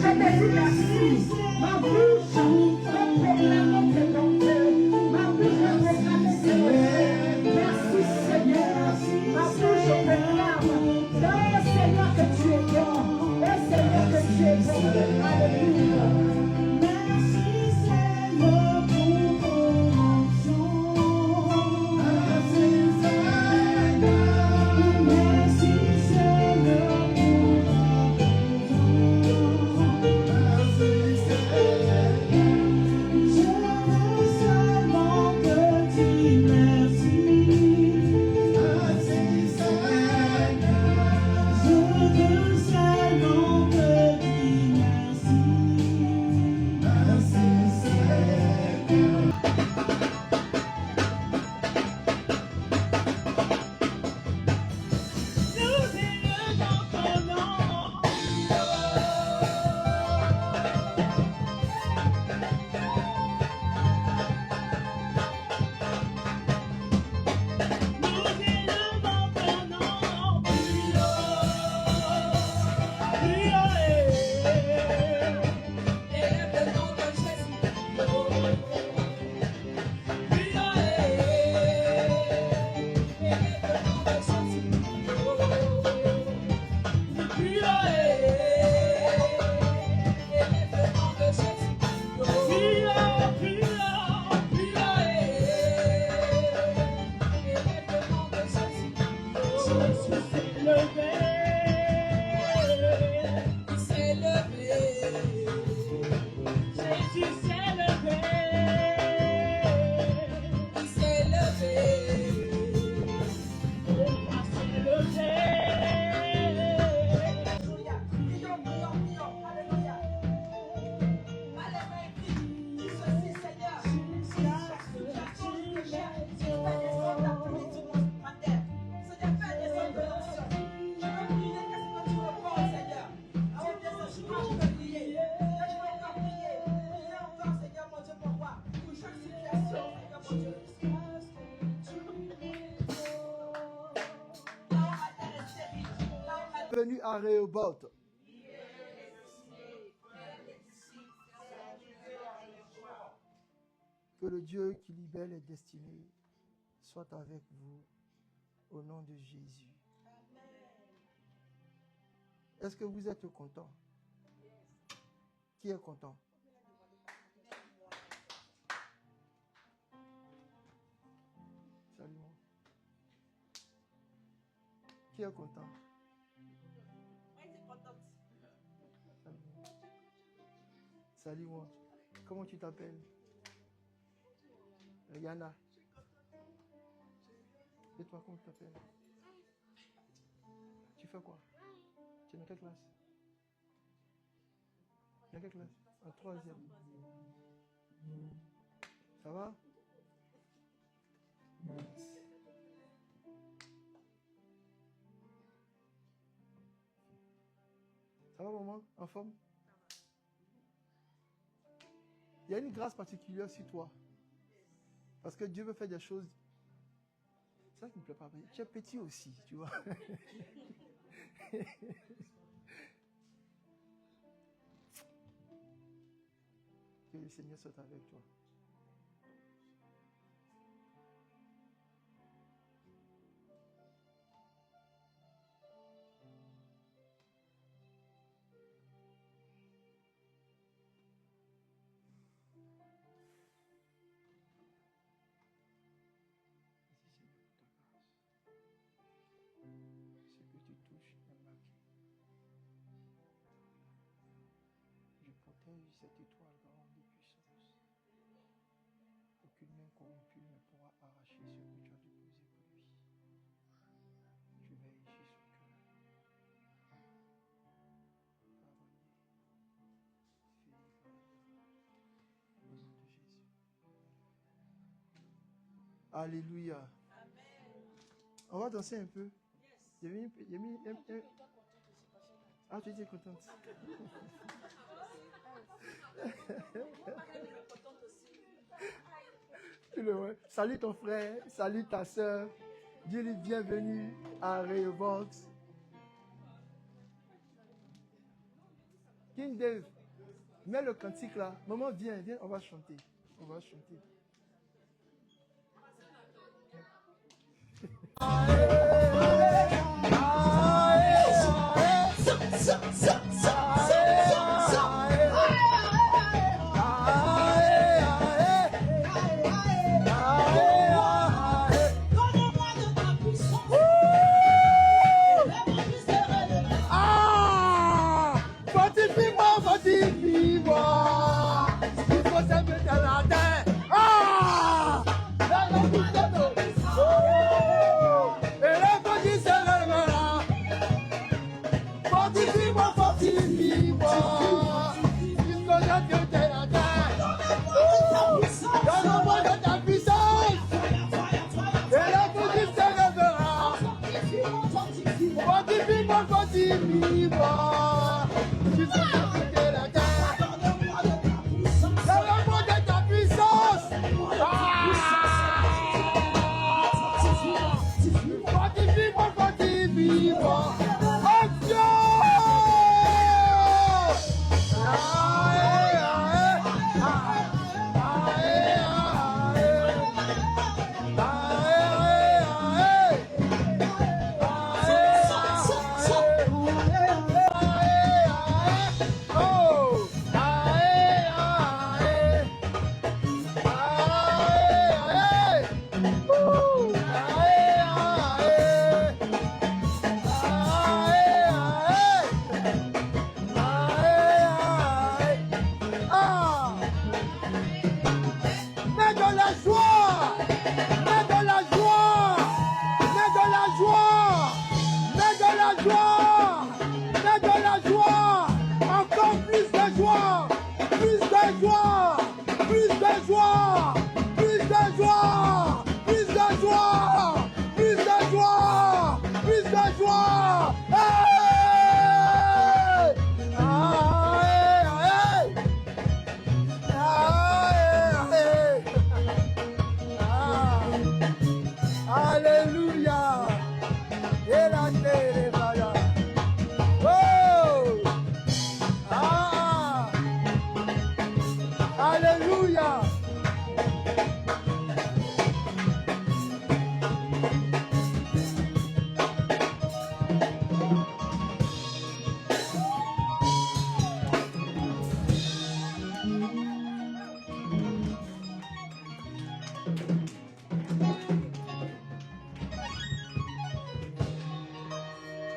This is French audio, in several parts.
Je te dis merci. Ma bouche proclame tes bontés. Ma bouche proclame tes bontés. Merci Seigneur. Ma bouche proclame. Oh Seigneur que tu es bon. Oh Seigneur que tu es bon. Alléluia. Merci Seigneur pour ton onction. Merci Seigneur. Merci Seigneur pour merci Seigneur. Je veux seulement te dire merci. Merci Seigneur. Je veux seulement te dire merci. Merci Seigneur. Nous élevons ton nom. Nous élevons ton nom. Élève le nom de Jésus. Jésus s'est levé. Il s'est levé. Il s'est levé. Alléluia. Prions. Alléluia. Alléluia. Dis ceci, Seigneur. Chaque situation que j'ai, fais descendre la pluie sur ma terre. Seigneur, fais descendre de l'onction. Je veux prier, qu'est-ce que tu reposes, Seigneur? Avant de descendre, je veux prier. Seigneur, je veux encore prier. Priez encore, Seigneur, mon Dieu, pour moi. Pour chaque situation, Seigneur, mon Dieu. Là où ma terre est stérile. Là où ma Venu à Rehoboth. Que le Dieu qui libère les destinées soit avec vous au nom de Jésus. Est-ce que vous êtes content? Qui est content? Salut-moi. Qui est content? Moi, j'étais contente. Salut-moi. Salut-moi. Comment tu t'appelles? Yana. Et toi, comment tu t'appelles? Tu fais quoi? Tu es dans quelle classe? Dans quelle classe? En troisième. Ça va? Ça va, maman? En forme? Il y a une grâce particulière sur toi. Parce que Dieu veut faire des choses. C'est ça qui ne me plaît pas. Tu es petit aussi, tu vois. Que le Seigneur soit avec toi. Merci Seigneur pour ta grâce. Ce que tu touches est marqué. Je protège cette étoile grande de puissance. Aucune main corrompue ne pourra arracher ce que tu as déposé pour lui. Je vais agir son cœur. Pardonner. Au nom de Jésus. Alléluia. On va danser un peu. J'ai mis un. Ah, tu étais contente. Salut ton frère, salut ta soeur. Dis-lui bienvenue à Rehoboth. King Dave, mets le cantique là. Maman, viens, viens, on va chanter. On va chanter. Fortifie-moi, fortifie-moi. Il faut s'aimer dans la terre. Et la bouche se lèvera. Fortifie-moi, fortifie-moi. Il faut s'aimer dans la terre. Donne-moi de ta puissance. Et la bouche se lèvera. Fortifie-moi, fortifie-moi.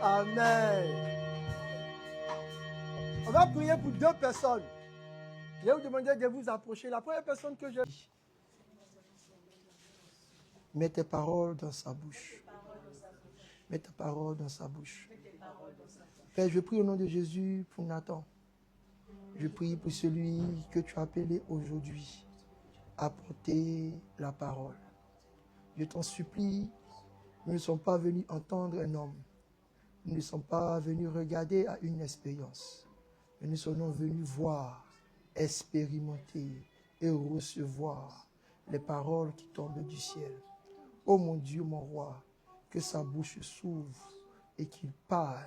Amen. On va prier pour deux personnes. Je vais vous demander de vous approcher. La première personne que je... Mets tes paroles dans sa bouche. Mets ta parole dans sa bouche. Père, je prie au nom de Jésus pour Nathan. Je prie pour celui que tu as appelé aujourd'hui à porter la parole. Je t'en supplie, nous ne sommes pas venus entendre un homme. Nous ne sommes pas venus regarder à une expérience. Mais nous sommes venus voir, expérimenter et recevoir les paroles qui tombent du ciel. Ô mon Dieu, mon roi, que sa bouche s'ouvre et qu'il parle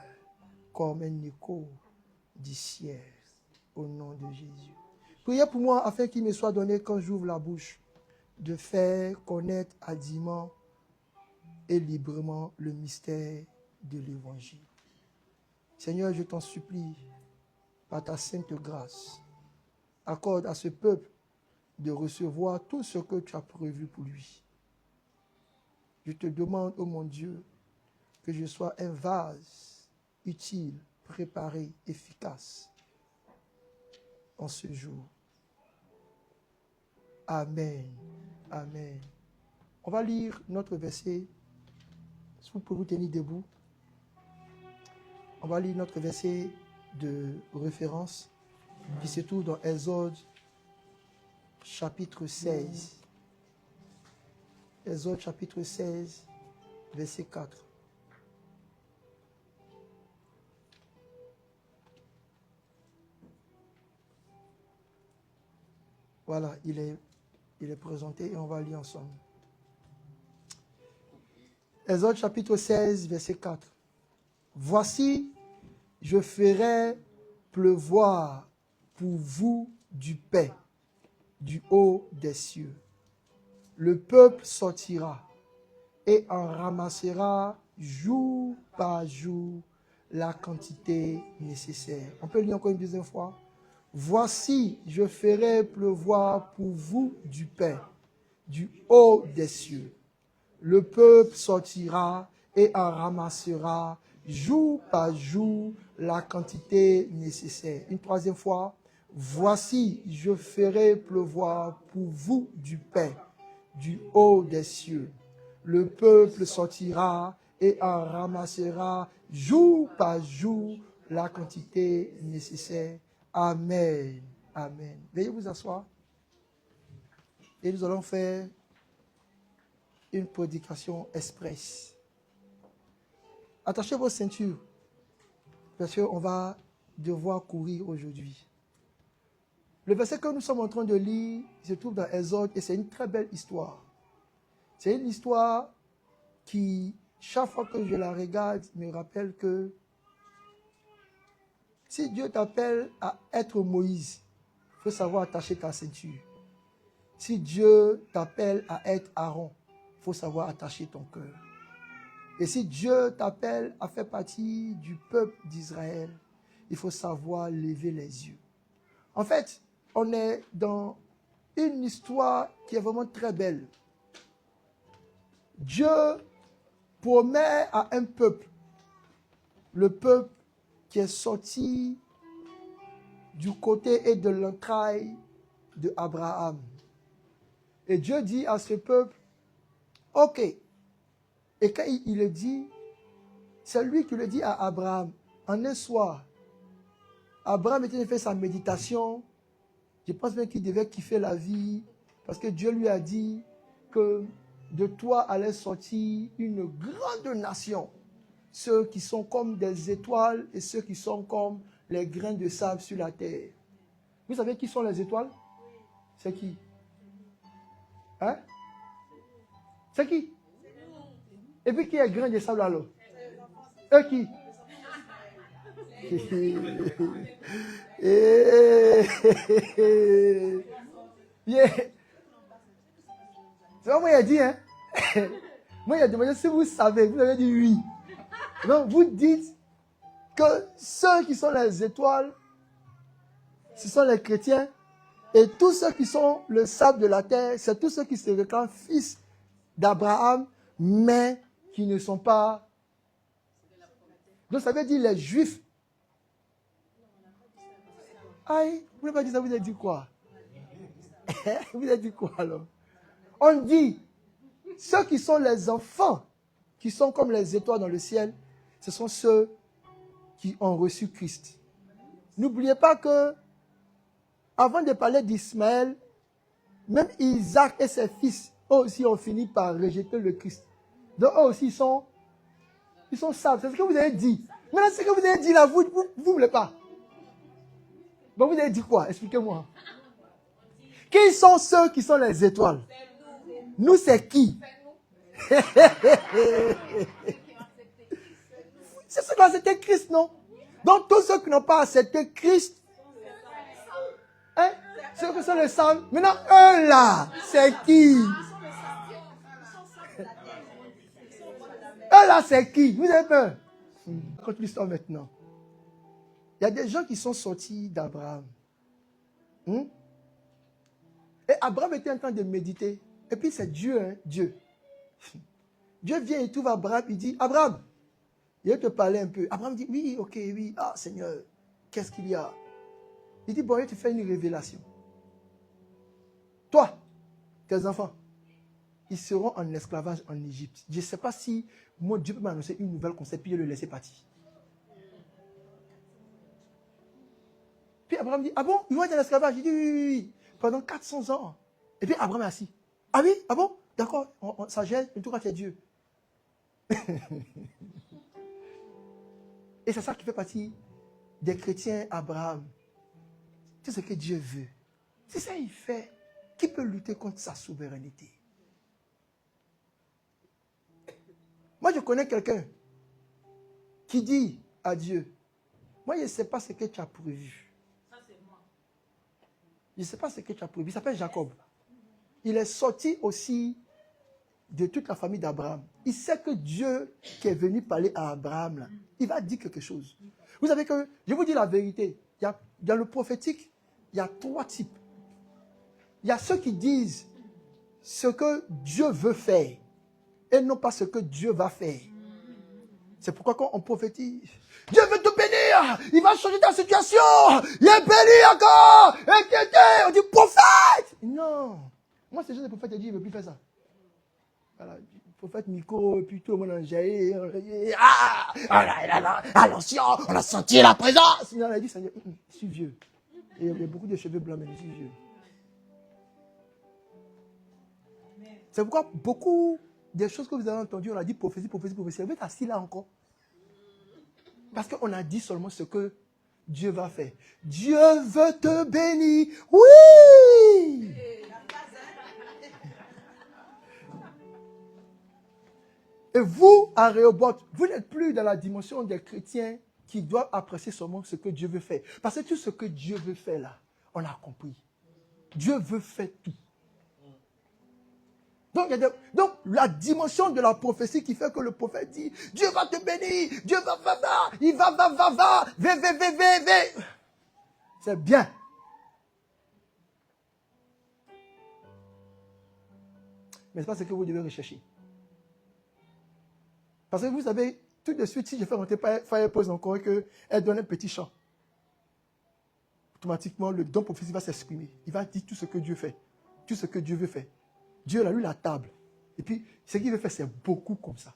comme un écho du ciel, au nom de Jésus. Priez pour moi afin qu'il me soit donné, quand j'ouvre la bouche, de faire connaître hardiment et librement le mystère de l'Évangile. Seigneur, je t'en supplie, par ta sainte grâce, accorde à ce peuple de recevoir tout ce que tu as prévu pour lui. Je te demande, ô mon Dieu, que je sois un vase utile, préparé, efficace en ce jour. Amen. Amen. On va lire notre verset. Si vous pouvez vous tenir debout. On va lire notre verset de référence qui se trouve dans Exode chapitre 16. Exode chapitre 16, verset 4. Voilà, il est présenté et on va lire ensemble. Exode chapitre 16, verset 4. Voici, je ferai pleuvoir pour vous du pain du haut des cieux. Le peuple sortira et en ramassera jour par jour la quantité nécessaire. On peut lire encore une deuxième fois. Voici, je ferai pleuvoir pour vous du pain du haut des cieux. Le peuple sortira et en ramassera jour par jour la quantité nécessaire. Une troisième fois. Voici, je ferai pleuvoir pour vous du pain du haut des cieux. Le peuple sortira et en ramassera jour par jour la quantité nécessaire. Amen. Amen. Veuillez vous asseoir. Et nous allons faire une prédication express. Attachez vos ceintures, parce qu'on va devoir courir aujourd'hui. Le verset que nous sommes en train de lire se trouve dans Exode et c'est une très belle histoire. C'est une histoire qui, chaque fois que je la regarde, me rappelle que si Dieu t'appelle à être Moïse, il faut savoir attacher ta ceinture. Si Dieu t'appelle à être Aaron, il faut savoir attacher ton cœur. Et si Dieu t'appelle à faire partie du peuple d'Israël, il faut savoir lever les yeux. En fait, on est dans une histoire qui est vraiment très belle. Dieu promet à un peuple, le peuple qui est sorti du côté et de l'entraille de Abraham. Et Dieu dit à ce peuple, ok. Et quand il le dit, c'est lui qui le dit à Abraham. En un soir, Abraham était fait sa méditation. Je pense même qu'il devait kiffer la vie parce que Dieu lui a dit que de toi allait sortir une grande nation. Ceux qui sont comme des étoiles et ceux qui sont comme les grains de sable sur la terre. Vous savez qui sont les étoiles? C'est qui? Hein? C'est qui? Et puis qui est grain de sable alors? Eux qui? Yeah. C'est pas moi qui ai dit, hein? Moi, il a demandé si vous savez. Vous avez dit oui. Donc, vous dites que ceux qui sont les étoiles, ce sont les chrétiens. Et tous ceux qui sont le sable de la terre, c'est tous ceux qui se réclament fils d'Abraham, mais qui ne sont pas. Donc, ça veut dire les juifs. Aïe, vous n'avez pas dit ça, vous avez dit quoi? Vous avez dit quoi alors? On dit, ceux qui sont les enfants, qui sont comme les étoiles dans le ciel, ce sont ceux qui ont reçu Christ. N'oubliez pas que, avant de parler d'Ismaël, même Isaac et ses fils, eux aussi ont fini par rejeter le Christ. Donc eux aussi, ils sont sables. C'est ce que vous avez dit. Maintenant, ce que vous avez dit là, vous ne voulez pas. Bon, vous avez dit quoi? Expliquez-moi. Qui sont ceux qui sont les étoiles? Nous, c'est qui? C'est ceux qui ont accepté Christ, non? Donc, tous ceux qui n'ont pas accepté Christ, hein? Ceux qui sont les sables, maintenant, eux là, c'est qui? Eux là, c'est qui? Vous avez peur? Raconte l'histoire maintenant. Il y a des gens qui sont sortis d'Abraham. Et Abraham était en train de méditer. Et puis c'est Dieu, hein, Dieu. Dieu vient et trouve Abraham, il dit, Abraham, il va te parler un peu. Abraham dit, oui, ok, oui, ah Seigneur, qu'est-ce qu'il y a? Il dit, bon, il te fait une révélation. Toi, tes enfants, ils seront en esclavage en Égypte. Je ne sais pas si moi, Dieu peut m'annoncer une nouvelle concept, puis je le laisser partir. Puis Abraham dit, ah bon, ils vont être en esclavage? Il dit, oui, oui, oui, pendant 400 ans. Et puis Abraham est assis. Ah oui, ah bon, d'accord, ça gêne, en tout cas, tu es Dieu. Et c'est ça qui fait partie des chrétiens Abraham. C'est ce que Dieu veut. C'est ça qu'il fait. Qui peut lutter contre sa souveraineté? Moi, je connais quelqu'un qui dit à Dieu, Moi, je ne sais pas ce que tu as prévu. Je ne sais pas ce que tu as prévu. Il s'appelle Jacob. Il est sorti aussi de toute la famille d'Abraham. Il sait que Dieu qui est venu parler à Abraham, là, il va dire quelque chose. Vous savez que, je vous dis la vérité, dans le prophétique, il y a 3 types. Il y a ceux qui disent ce que Dieu veut faire et non pas ce que Dieu va faire. C'est pourquoi quand on prophétise, Dieu veut te bénir, il va changer ta situation, il est béni encore, on dit prophète. Non, moi c'est juste le prophète qui dit il ne veut plus faire ça. Voilà, le prophète Miko, et puis tout le monde en jaillit, attention, on a senti la présence. Il a dit, Seigneur, je suis vieux. Et il y a beaucoup de cheveux blancs, mais je suis vieux. C'est pourquoi beaucoup des choses que vous avez entendues, on a dit prophétie, prophétie, prophétie. Vous êtes assis là encore. Parce qu'on a dit seulement ce que Dieu va faire. Dieu veut te bénir. Oui! Et vous, à Rehoboth, vous n'êtes plus dans la dimension des chrétiens qui doivent apprécier seulement ce que Dieu veut faire. Parce que tout ce que Dieu veut faire là, on a compris. Dieu veut faire tout. Donc, la dimension de la prophétie qui fait que le prophète dit, Dieu va te bénir, Dieu va, il va, ve. C'est bien. Mais ce n'est pas ce que vous devez rechercher. Parce que vous savez, tout de suite, si je fais rentrer Firepose encore et qu'elle donne un petit chant, automatiquement, le don prophétique va s'exprimer. Il va dire tout ce que Dieu fait. Tout ce que Dieu veut faire. Dieu a lu la table. Et puis, ce qu'il veut faire, c'est beaucoup comme ça.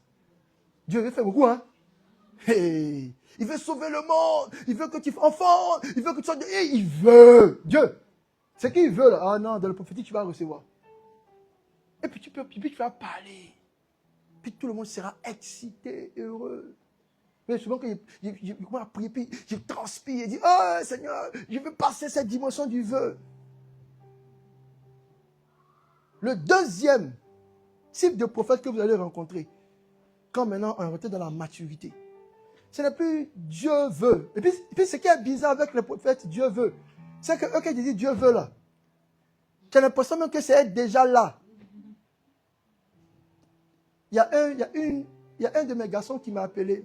Dieu veut faire beaucoup, hein? Hey, il veut sauver le monde. Il veut que tu sois enfant. Il veut que tu sois... Il veut. Dieu. Ce qu'il veut, là. Ah non, dans le prophétique, tu vas recevoir. Et puis, tu vas parler. Puis tout le monde sera excité, heureux. Mais souvent, quand je commence à prier, puis je transpire et dis, oh Seigneur, je veux passer cette dimension du vœu. Le deuxième type de prophète que vous allez rencontrer, quand maintenant on est rentré dans la maturité, ce n'est plus Dieu veut. Et puis ce qui est bizarre avec le prophète Dieu veut, c'est que eux qui disent Dieu veut là, tu as l'impression même que c'est déjà là. Il y a un de mes garçons qui m'a appelé.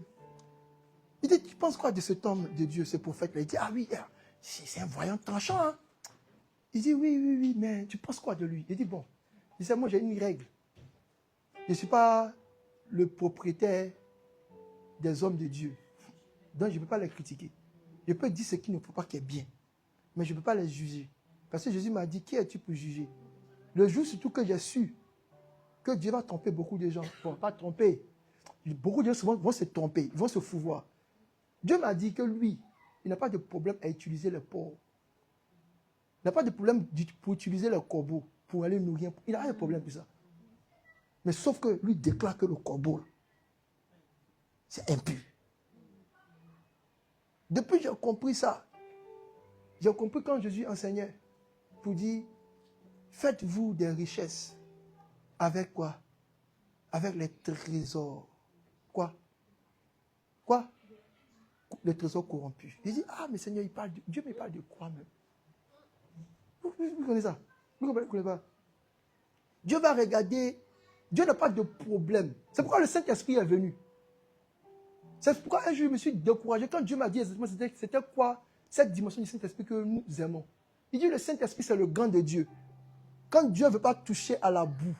Il dit, tu penses quoi de cet homme de Dieu, ce prophète-là? Il dit, ah oui, c'est un voyant tranchant. Hein? Il dit, oui, mais tu penses quoi de lui? Il dit, bon, il dit, moi j'ai une règle. Je ne suis pas le propriétaire des hommes de Dieu. Donc je ne peux pas les critiquer. Je peux dire ce qu'il ne faut pas qu'il y ait bien. Mais je ne peux pas les juger. Parce que Jésus m'a dit, qui es-tu pour juger? Le jour surtout que j'ai su que Dieu va tromper beaucoup de gens. Bon, pas tromper. Beaucoup de gens vont se tromper, ils vont se fouvoir. Dieu m'a dit que lui, il n'a pas de problème à utiliser les pauvres. Il n'a pas de problème pour utiliser les corbeaux pour aller nourrir. Il n'a pas de problème pour ça. Mais sauf que lui déclare que le corbeau, c'est impur. Depuis que j'ai compris ça, j'ai compris quand Jésus enseignait pour dire, faites-vous des richesses. Avec quoi? Avec les trésors. Quoi? Les trésors corrompus. Il dit, ah, mais Seigneur, Dieu me parle de quoi même? Vous connaissez ça? Vous ne connaissez pas? Dieu va regarder. Dieu n'a pas de problème. C'est pourquoi le Saint-Esprit est venu. C'est pourquoi un jour je me suis découragé. Quand Dieu m'a dit exactement c'était quoi cette dimension du Saint-Esprit que nous aimons. Il dit, le Saint-Esprit, c'est le gant de Dieu. Quand Dieu ne veut pas toucher à la boue,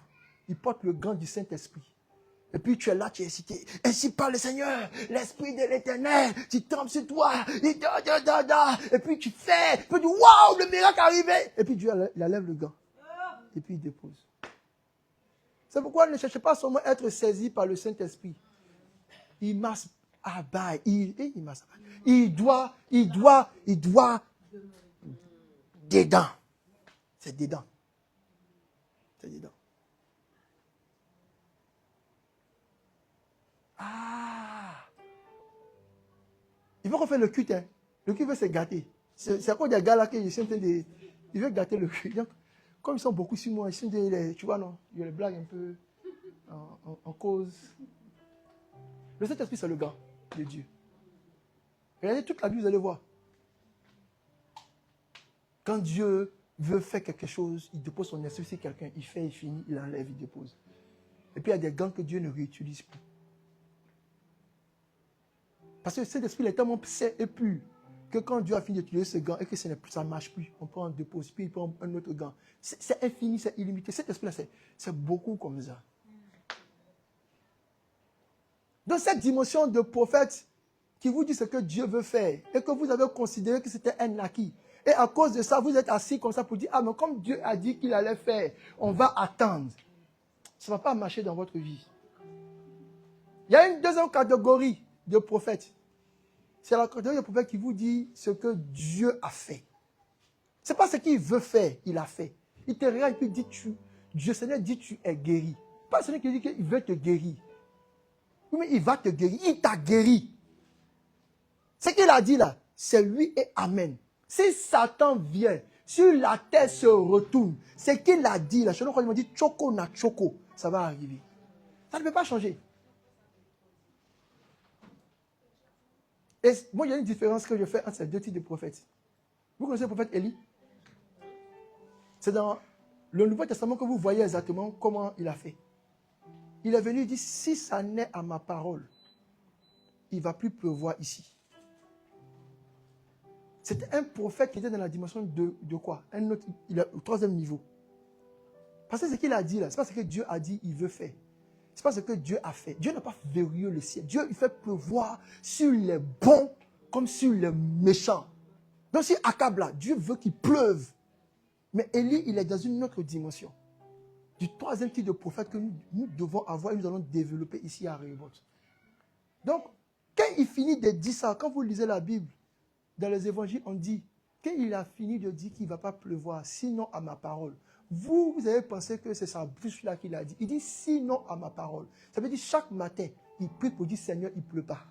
il porte le gant du Saint-Esprit. Et puis tu es là, tu es excité. Ainsi parle le Seigneur, l'Esprit de l'Éternel, tu trembles sur toi. Et puis tu fais. Et puis tu dis, waouh, le miracle est arrivé. Et puis Dieu, il enlève le gant. Et puis il dépose. C'est pourquoi ne cherchez pas seulement à être saisi par le Saint-Esprit. Il must abide. Il doit. Dedans. C'est dedans. C'est dedans. Ah! Il faut qu'on fasse le culte. Hein. Le culte veut se gâter. C'est à cause des gars là qui sont en train de. Ils veulent gâter le culte. Donc, comme ils sont beaucoup sur moi, ils sont tu vois, non? Il y a les blagues un peu en cause. Le Saint-Esprit, c'est le gars de Dieu. Regardez toute la Bible, vous allez voir. Quand Dieu veut faire quelque chose, il dépose son esprit sur quelqu'un, il fait, il finit, il enlève, il dépose. Et puis il y a des gants que Dieu ne réutilise plus. Parce que cet esprit est tellement sain et pur que quand Dieu a fini d'utiliser ce gant et que ça ne marche plus, on prend un dépose, puis il prend un autre gant. C'est infini, c'est illimité. Cet esprit-là, c'est beaucoup comme ça. Dans cette dimension de prophète qui vous dit ce que Dieu veut faire et que vous avez considéré que c'était un acquis. Et à cause de ça, vous êtes assis comme ça pour dire, ah, mais comme Dieu a dit qu'il allait faire, on va attendre. Ça ne va pas marcher dans votre vie. Il y a une deuxième catégorie de prophètes. C'est la catégorie de prophète qui vous dit ce que Dieu a fait. Ce n'est pas ce qu'il veut faire, il a fait. Il te regarde et puis dit, Dieu Seigneur dit, tu es guéri. Pas celui qui dit qu'il veut te guérir. Oui, mais il va te guérir. Il t'a guéri. Ce qu'il a dit là, c'est lui et amen. Si Satan vient, sur la terre se retourne, ce qu'il a dit là, chez nous, quand il m'a dit choco na choco, ça va arriver. Ça ne peut pas changer. Et moi, il y a une différence que je fais entre ces deux types de prophètes. Vous connaissez le prophète Élie? C'est dans le Nouveau Testament que vous voyez exactement comment il a fait. Il est venu, il dit, si ça n'est à ma parole, il ne va plus pleuvoir ici. C'était un prophète qui était dans la dimension de quoi? Un autre, il est au troisième niveau. Parce que ce qu'il a dit là, ce n'est pas ce que Dieu a dit, il veut faire. Ce n'est pas ce que Dieu a fait. Dieu n'a pas verrouillé le ciel. Dieu, il fait pleuvoir sur les bons comme sur les méchants. Donc si Akab là, Dieu veut qu'il pleuve. Mais Élie, il est dans une autre dimension. Du troisième type de prophète que nous devons avoir et nous allons développer ici à Rehoboth. Donc, quand il finit de dire ça, quand vous lisez la Bible, dans les évangiles, on dit qu'il a fini de dire qu'il ne va pas pleuvoir, sinon à ma parole. Vous avez pensé que c'est sa bouche là qu'il a dit. Il dit sinon à ma parole. Ça veut dire chaque matin, il prie pour dire Seigneur, il ne pleut pas.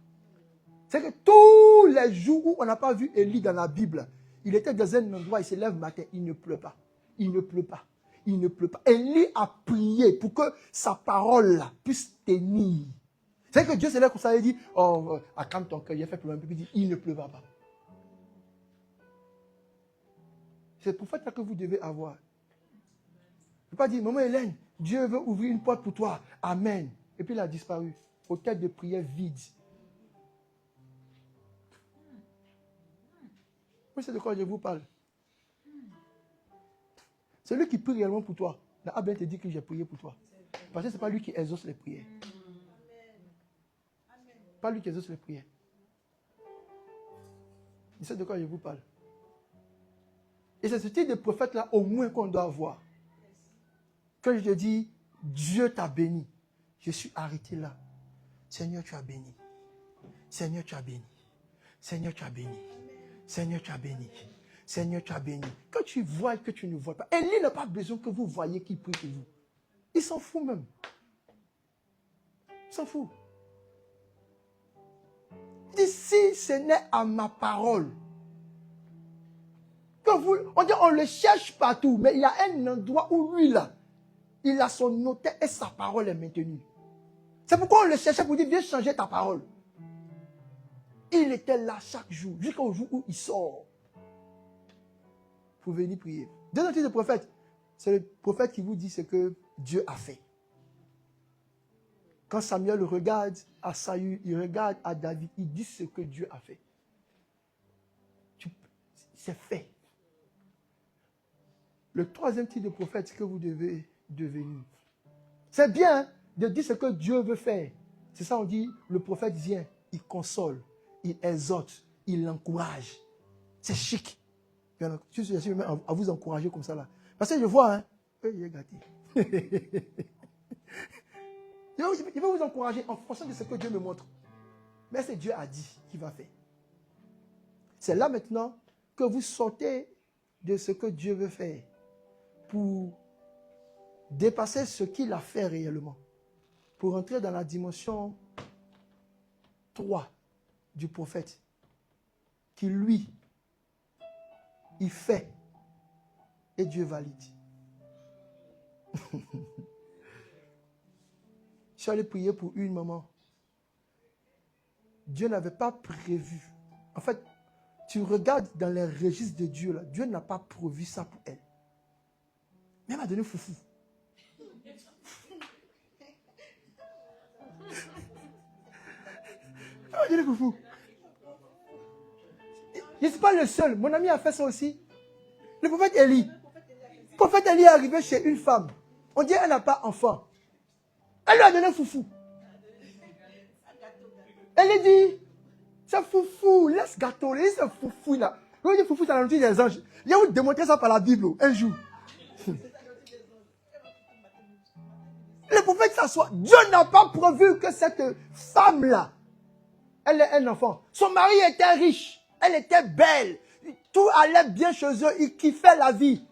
C'est que tous les jours où on n'a pas vu Élie dans la Bible, il était dans un endroit, il se lève le matin, il ne pleut pas. Il ne pleut pas. Il ne pleut pas. Élie a prié pour que sa parole là puisse tenir. C'est que Dieu se lève comme ça et dit, oh, accalme ton cœur, il a fait pleurer un peu, il dit, il ne pleuvra pas. C'est le prophète là que vous devez avoir. Il ne peut pas dire, maman Hélène, Dieu veut ouvrir une porte pour toi. Amen. Et puis il a disparu. Au tête de prière vide. Oui, c'est de quoi je vous parle. C'est lui qui prie réellement pour toi. Il a bien te dit que j'ai prié pour toi. Parce que ce n'est pas lui qui exauce les prières. Pas lui qui exauce les prières. C'est de quoi je vous parle. Et c'est ce type de prophète-là, au moins, qu'on doit avoir. Quand je te dis, Dieu t'a béni, je suis arrêté là. Seigneur, tu as béni. Seigneur, tu as béni. Seigneur, tu as béni. Seigneur, tu as béni. Seigneur, tu as béni. Quand tu vois que tu ne vois pas, Élie n'a pas besoin que vous voyez qu'il prie pour vous. Il s'en fout même. Il s'en fout. Il dit, si ce n'est à ma parole, on dit, on le cherche partout, mais il y a un endroit où lui, là, il a son hôtel et sa parole est maintenue. C'est pourquoi on le cherchait pour dire, viens changer ta parole. Il était là chaque jour, jusqu'au jour où il sort. Pour venir prier. Deuxième type de prophète, c'est le prophète qui vous dit ce que Dieu a fait. Quand Samuel regarde à Saül, il regarde à David, il dit ce que Dieu a fait. C'est fait. Le troisième type de prophète que vous devez devenir. C'est bien de dire ce que Dieu veut faire. C'est ça on dit, le prophète vient, il console, il exhorte, il encourage. C'est chic. Je suis même à vous encourager comme ça là. Parce que je vois, hein, il est gâté. Je vais vous encourager en fonction de ce que Dieu me montre. Mais c'est Dieu a dit qu'il va faire. C'est là maintenant que vous sortez de ce que Dieu veut faire pour dépasser ce qu'il a fait réellement. Pour entrer dans la dimension 3 du prophète qui lui, il fait et Dieu valide. Je suis allé prier pour une maman. Dieu n'avait pas prévu En fait, tu regardes dans les registres de Dieu, là, Dieu n'a pas prévu ça pour elle. Mais elle m'a donné foufou. Elle m'a donné foufou. Je ne suis pas le seul. Mon ami a fait ça aussi. Le prophète Élie. Le prophète Élie est arrivé chez une femme. On dit qu'elle n'a pas enfant. Elle lui a donné foufou. Elle lui dit, c'est foufou, laisse gâteau, laisse foufou là. Quand on dit foufou, c'est la nourriture des anges. Il va vous démontrer ça par la Bible, un jour. Le prophète s'assoit. Dieu n'a pas prévu que cette femme-là, elle ait un enfant. Son mari était riche. Elle était belle. Tout allait bien chez eux. Ils kiffaient la vie.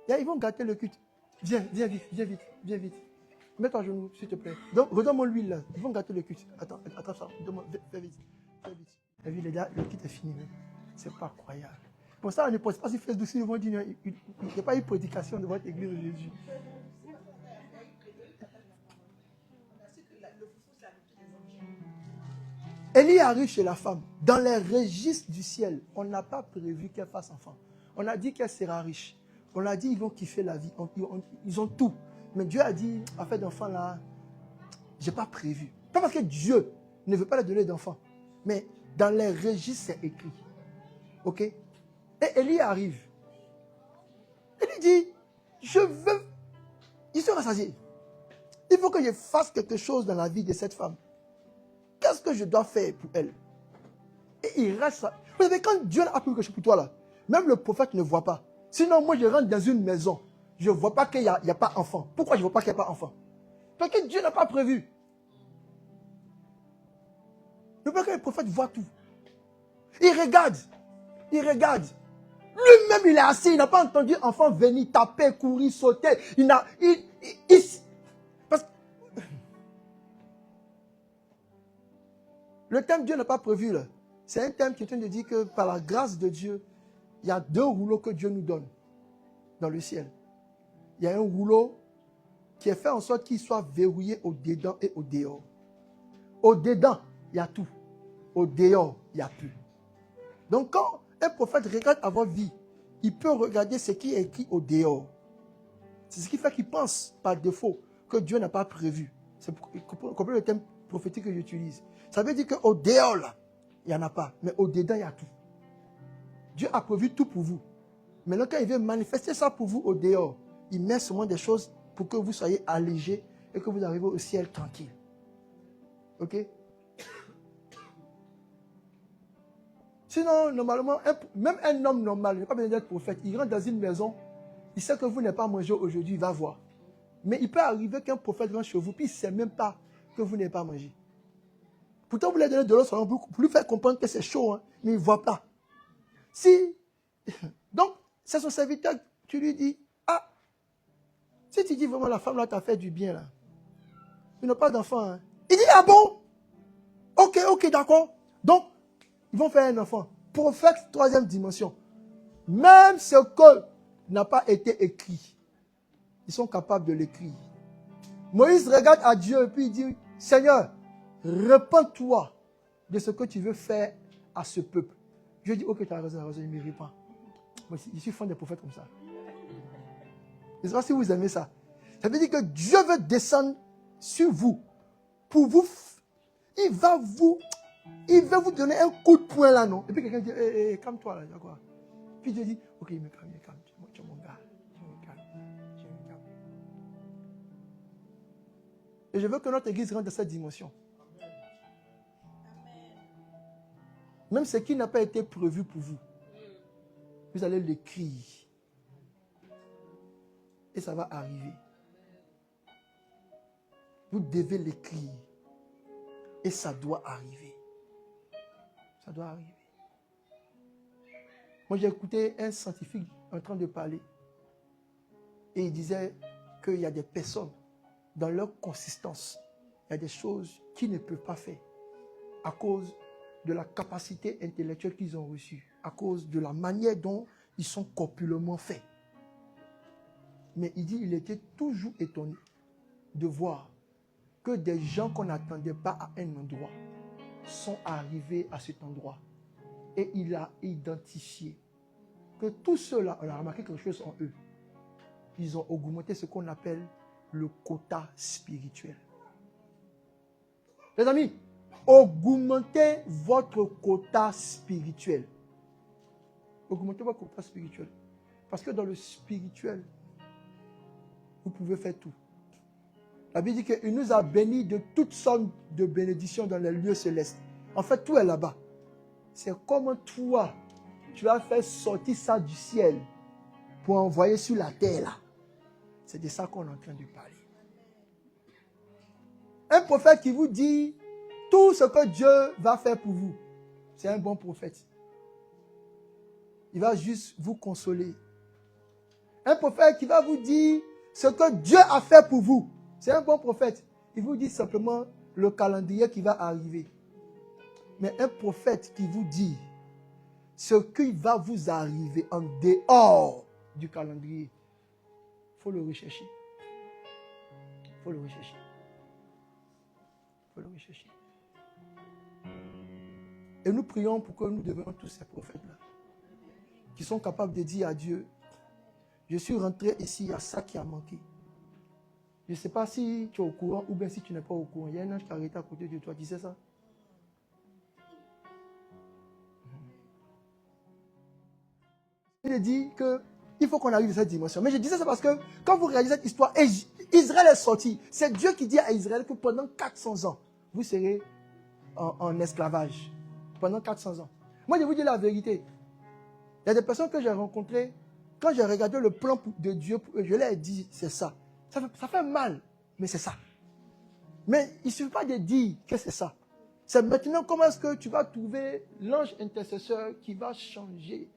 Et ils vont gâter le culte. Viens, viens vite, viens vite, viens vite. Mets-toi à genoux, s'il te plaît. Donc, redonne-moi l'huile là. Ils vont gâter le culte. Attends, attends ça. Fais vite. Fais vite. La vie, les gars, le culte est fini. C'est pas croyable. Pour ça, on ne pose pas sur Facebook. Ils vont dire il n'y a pas eu de prédication de votre église de Jésus. Élie arrive chez la femme. Dans les registres du ciel, on n'a pas prévu qu'elle fasse enfant. On a dit qu'elle sera riche. On a dit qu'ils vont kiffer la vie. Ils ont tout. Mais Dieu a dit, en fait, d'enfant là, je n'ai pas prévu. Pas parce que Dieu ne veut pas leur donner d'enfant. Mais dans les registres, c'est écrit. Ok? Et Élie arrive. Élie dit, je veux... Il se rassasié. Il faut que je fasse quelque chose dans la vie de cette femme. Qu'est-ce que je dois faire pour elle? Et il reste là. Vous savez, quand Dieu a appris quelque chose pour toi là, même le prophète ne voit pas. Sinon, moi, je rentre dans une maison. Je ne vois pas qu'il n'y a pas enfant. Pourquoi je ne vois pas qu'il n'y a pas enfant? Parce que Dieu n'a pas prévu. Le prophète voit tout. Il regarde. Il regarde. Lui-même, il est assis. Il n'a pas entendu enfant venir taper, courir, sauter. Parce que le thème Dieu n'a pas prévu là. C'est un thème qui est en train de dire que par la grâce de Dieu, il y a 2 rouleaux que Dieu nous donne dans le ciel. Il y a un rouleau qui est fait en sorte qu'il soit verrouillé au dedans et au dehors. Au dedans, il y a tout. Au dehors, il n'y a plus. Donc quand un prophète regarde à votre vie, il peut regarder ce qui est écrit au dehors. C'est ce qui fait qu'il pense par défaut que Dieu n'a pas prévu. C'est comprenez le thème prophétique que j'utilise. Ça veut dire qu'au dehors, là, il n'y en a pas. Mais au dedans, il y a tout. Dieu a prévu tout pour vous. Maintenant, quand il veut manifester ça pour vous au dehors, il met seulement des choses pour que vous soyez allégés et que vous arrivez au ciel tranquille. Ok? Sinon, normalement, même un homme normal, il n'a pas besoin d'être prophète. Il rentre dans une maison, il sait que vous n'avez pas mangé aujourd'hui, il va voir. Mais il peut arriver qu'un prophète rentre chez vous, puis il ne sait même pas que vous n'avez pas mangé. Pourtant, vous lui donnez de l'eau sur pour lui faire comprendre que c'est chaud, hein, mais il ne voit pas. Si, donc, c'est son serviteur, tu lui dis, ah, si tu dis vraiment la femme là t'a fait du bien, là, il n'a pas d'enfant. Hein. Il dit, ah bon? Ok, d'accord. Donc, ils vont faire un enfant. Prophète, 3e dimension. Même ce que n'a pas été écrit, ils sont capables de l'écrire. Moïse regarde à Dieu et puis il dit, Seigneur, repens-toi de ce que tu veux faire à ce peuple. Dieu dit, ok, tu as raison, il me répand. Moi, je suis fan des prophètes comme ça. Je ne sais pas si vous aimez ça. Ça veut dire que Dieu veut descendre sur vous. Pour vous, il veut vous donner un coup de poing là, non? Et puis quelqu'un dit, calme-toi là, il y a quoi? Puis Dieu dit, ok, il me calme. Tu es mon gars. Tu me calmes. Et je veux que notre église rentre dans cette dimension. Même ce qui n'a pas été prévu pour vous, vous allez l'écrire. Et ça va arriver. Vous devez l'écrire. Et ça doit arriver. Ça doit arriver. Moi, j'ai écouté un scientifique en train de parler. Et il disait qu'il y a des personnes, dans leur consistance, il y a des choses qu'ils ne peuvent pas faire à cause de la capacité intellectuelle qu'ils ont reçue, à cause de la manière dont ils sont corpulement faits. Mais il dit qu'il était toujours étonné de voir que des gens qu'on n'attendait pas à un endroit sont arrivés à cet endroit. Et il a identifié que tous ceux-là, on a remarqué quelque chose en eux. Ils ont augmenté ce qu'on appelle le quota spirituel. Les amis, augmentez votre quota spirituel. Augmentez votre quota spirituel. Parce que dans le spirituel, vous pouvez faire tout. La Bible dit qu'il nous a bénis de toutes sortes de bénédictions dans les lieux célestes. En fait, tout est là-bas. C'est comme toi, tu vas faire sortir ça du ciel pour envoyer sur la terre là. C'est de ça qu'on est en train de parler. Un prophète qui vous dit tout ce que Dieu va faire pour vous, c'est un bon prophète. Il va juste vous consoler. Un prophète qui va vous dire ce que Dieu a fait pour vous, c'est un bon prophète. Il vous dit simplement le calendrier qui va arriver. Mais un prophète qui vous dit ce qui va vous arriver en dehors du calendrier, il faut le rechercher. Il faut le rechercher. Il faut le rechercher. Et nous prions pour que nous devenions tous ces prophètes-là, qui sont capables de dire à Dieu, je suis rentré ici, il y a ça qui a manqué. Je ne sais pas si tu es au courant ou bien si tu n'es pas au courant. Il y a un ange qui a arrêté à côté de toi, tu sais ça? Il dit qu'il faut qu'on arrive à cette dimension. Mais je disais ça parce que quand vous regardez cette histoire, Israël est sorti. C'est Dieu qui dit à Israël que pendant 400 ans, vous serez en esclavage. Pendant 400 ans. Moi, je vous dis la vérité. Il y a des personnes que j'ai rencontrées, quand j'ai regardé le plan de Dieu, je leur ai dit, c'est ça. Ça fait mal, mais c'est ça. Mais il ne suffit pas de dire que c'est ça. C'est maintenant comment est-ce que tu vas trouver l'ange intercesseur qui va changer.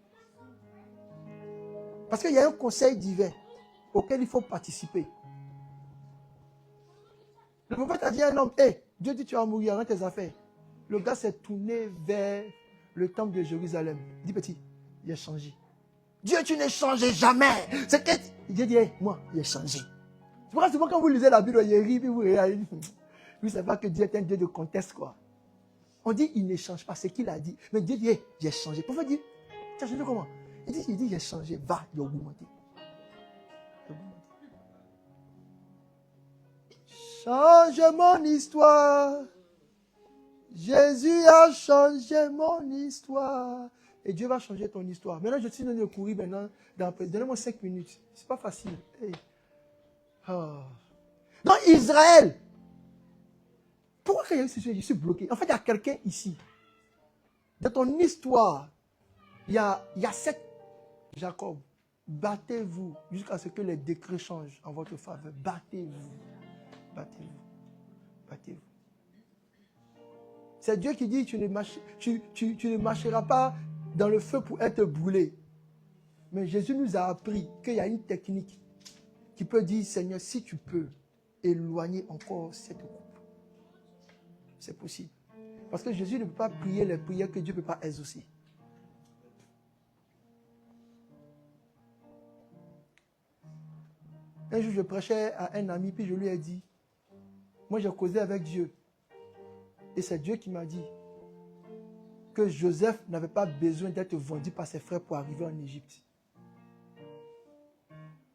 Parce qu'il y a un conseil divin auquel il faut participer. Le prophète a dit à un homme, hey, Dieu dit tu vas mourir, rends tes affaires. Le gars s'est tourné vers le temple de Jérusalem. Il dit, petit, il a changé. Dieu, tu n'es changé jamais. Dieu dit, hey, moi, il a changé. C'est pourquoi souvent quand vous lisez la Bible, il rit, puis vous réalisez, vous ne savez pas que Dieu est un Dieu de conteste, quoi. On dit, il ne change pas ce qu'il a dit. Mais Dieu dit, hey, j'ai changé. Le prophète dit, tu as changé comment? Il dit, j'ai changé. Va, il a augmenté. Change mon histoire. Jésus a changé mon histoire. Et Dieu va changer ton histoire. Maintenant, je suis donné de courir maintenant. Donnez-moi 5 minutes. C'est pas facile. Hey. Oh. Dans Israël, pourquoi quand je suis bloqué? En fait, il y a quelqu'un ici. Dans ton histoire, il y a 7 Jacob. Battez-vous jusqu'à ce que les décrets changent en votre faveur. Battez-vous. Battez-vous. Battez-vous. C'est Dieu qui dit tu ne marcheras pas dans le feu pour être brûlé. Mais Jésus nous a appris qu'il y a une technique qui peut dire, Seigneur, si tu peux éloigner encore cette coupe. C'est possible. Parce que Jésus ne peut pas prier les prières que Dieu ne peut pas exaucer. Un jour, je prêchais à un ami, puis je lui ai dit, moi j'ai causé avec Dieu. Et c'est Dieu qui m'a dit que Joseph n'avait pas besoin d'être vendu par ses frères pour arriver en Égypte.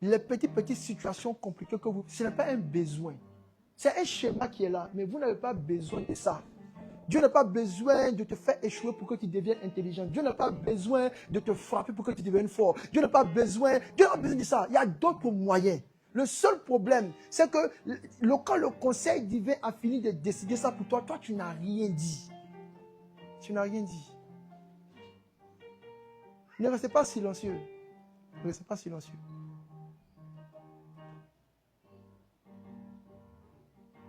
Les petites situations compliquées que vous... Ce n'est pas un besoin. C'est un schéma qui est là, mais vous n'avez pas besoin de ça. Dieu n'a pas besoin de te faire échouer pour que tu deviennes intelligent. Dieu n'a pas besoin de te frapper pour que tu deviennes fort. Dieu n'a pas besoin de ça. Il y a d'autres moyens. Le seul problème, c'est que quand le conseil divin a fini de décider ça pour toi, toi, tu n'as rien dit. Tu n'as rien dit. Ne restez pas silencieux. Ne restez pas silencieux.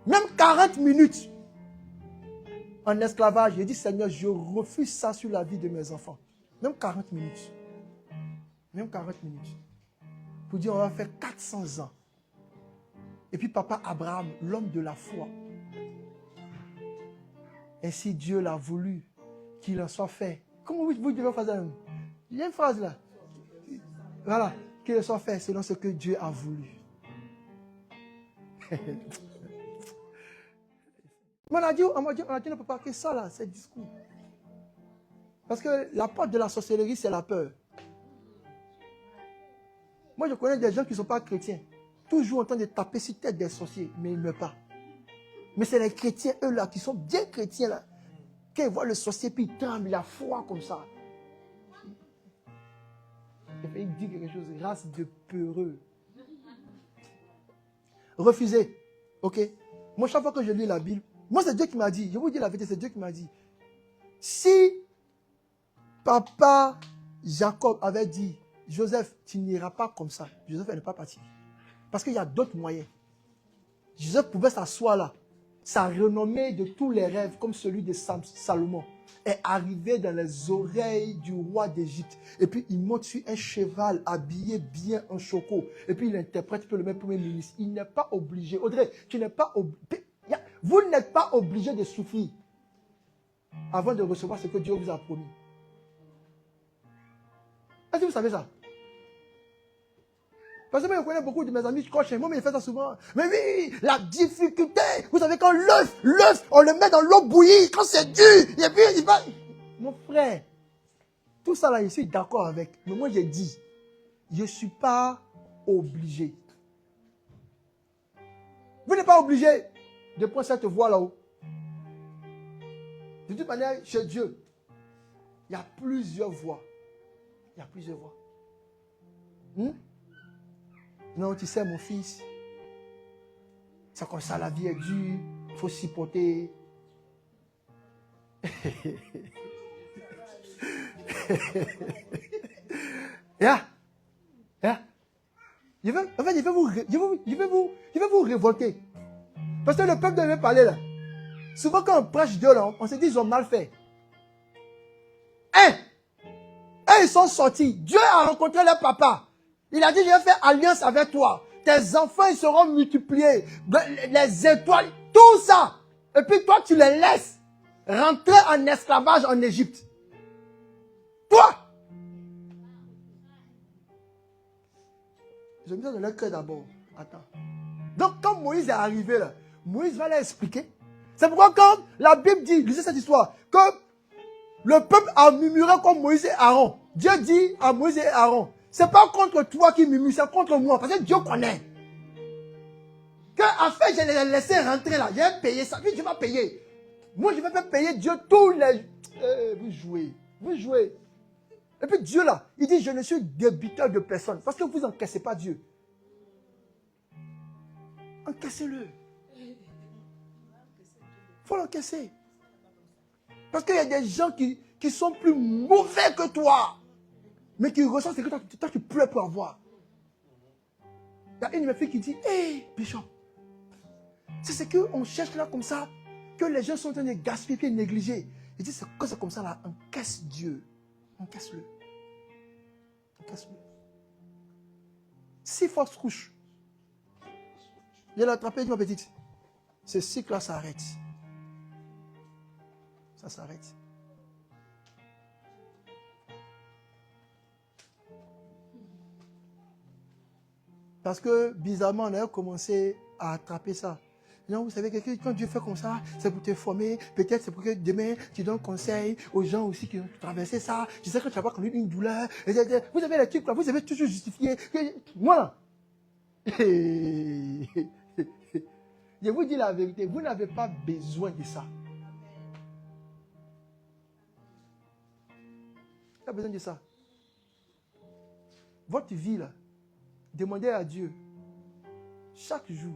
Même 40 minutes en esclavage, j'ai dit, Seigneur, je refuse ça sur la vie de mes enfants. Même 40 minutes. Même 40 minutes. Pour dire, on va faire 400 ans. Et puis papa Abraham, l'homme de la foi. Ainsi Dieu l'a voulu qu'il en soit fait. Comment vous devez faire ça? Il y a une phrase là. Voilà. Qu'il en soit fait selon ce que Dieu a voulu. Mais on a dit, ne peut pas que ça là, c'est discours. Parce que la porte de la sorcellerie, c'est la peur. Moi, je connais des gens qui ne sont pas chrétiens. Toujours en train de taper sur tête des sorciers, mais ils ne meurent pas. Mais c'est les chrétiens, eux là, qui sont bien chrétiens là. Quand ils voient le sorcier, puis ils tremblent, il a froid comme ça. Il dit quelque chose, race de peureux. Refusez. Ok? Moi, chaque fois que je lis la Bible, moi, c'est Dieu qui m'a dit. Je vous dis la vérité, c'est Dieu qui m'a dit. Si papa Jacob avait dit, Joseph, tu n'iras pas comme ça. Joseph n'est pas parti. Parce qu'il y a d'autres moyens. Joseph pouvait s'asseoir là. Sa renommée de tous les rêves, comme celui de Salomon, est arrivé dans les oreilles du roi d'Égypte. Et puis il monte sur un cheval habillé bien en choco. Et puis il interprète pour le même premier ministre. Il n'est pas obligé. Audrey, tu n'es pas obligé. Vous n'êtes pas obligé de souffrir avant de recevoir ce que Dieu vous a promis. Est-ce que vous savez ça? Parce que moi, je connais beaucoup de mes amis coachs. Moi, mais ils font ça souvent. Mais oui, la difficulté. Vous savez, quand l'œuf, on le met dans l'eau bouillie. Quand c'est dur, et puis il va... Mon frère, tout ça là, je suis d'accord avec. Mais moi, j'ai dit, je ne suis pas obligé. Vous n'êtes pas obligé de prendre cette voie là-haut. De toute manière, chez Dieu, il y a plusieurs voies. Il y a plusieurs voies. Non, tu sais, mon fils, c'est comme ça, la vie est dure, il faut supporter. Yeah. Je vais vous révolter. Parce que le peuple devait parler là. Souvent quand on prêche Dieu là, on se dit ils ont mal fait. Ils sont sortis. Dieu a rencontré leur papa. Il a dit, je vais faire alliance avec toi. Tes enfants, ils seront multipliés. Les étoiles, tout ça. Et puis toi, tu les laisses rentrer en esclavage en Égypte. Toi. Je me dis dans leur cœur d'abord. Attends. Donc, quand Moïse est arrivé là, Moïse va leur expliquer. C'est pourquoi quand la Bible dit, lisez cette histoire, que le peuple a murmuré contre Moïse et Aaron. Dieu dit à Moïse et Aaron, c'est pas contre toi qui murmure, c'est contre moi. Parce que Dieu connaît. Que afin je les laisser rentrer là, je vais payer ça. Puis Dieu va payer. Moi, je vais pas payer Dieu tous les... vous jouez. Et puis Dieu là, il dit, je ne suis débiteur de personne. Parce que vous n'encaissez pas Dieu. Encaissez-le. Il faut l'encaisser. Parce qu'il y a des gens qui sont plus mauvais que toi. Mais qui ressentent ce que toi tu pleures pour avoir. Il y a une de mes filles qui dit, hey, Bishop, c'est ce qu'on cherche là comme ça, que les gens sont en train de gaspiller et négliger. Il dit, c'est que c'est comme ça là, encaisse Dieu. Encaisse-le. Encaisse-le. 6 fausses couches. Je l'ai attrapé, dit ma petite. Ce cycle là s'arrête. Ça s'arrête. Parce que bizarrement, on a commencé à attraper ça. Non, vous savez, quand Dieu fait comme ça, c'est pour te former. Peut-être c'est pour que demain, tu donnes conseil aux gens aussi qui ont traversé ça. Je sais que tu n'as pas connu une douleur. Vous avez les trucs là, vous avez toujours justifié. Moi là. Je vous dis la vérité, vous n'avez pas besoin de ça. Tu as besoin de ça. Votre vie là, demandez à Dieu chaque jour.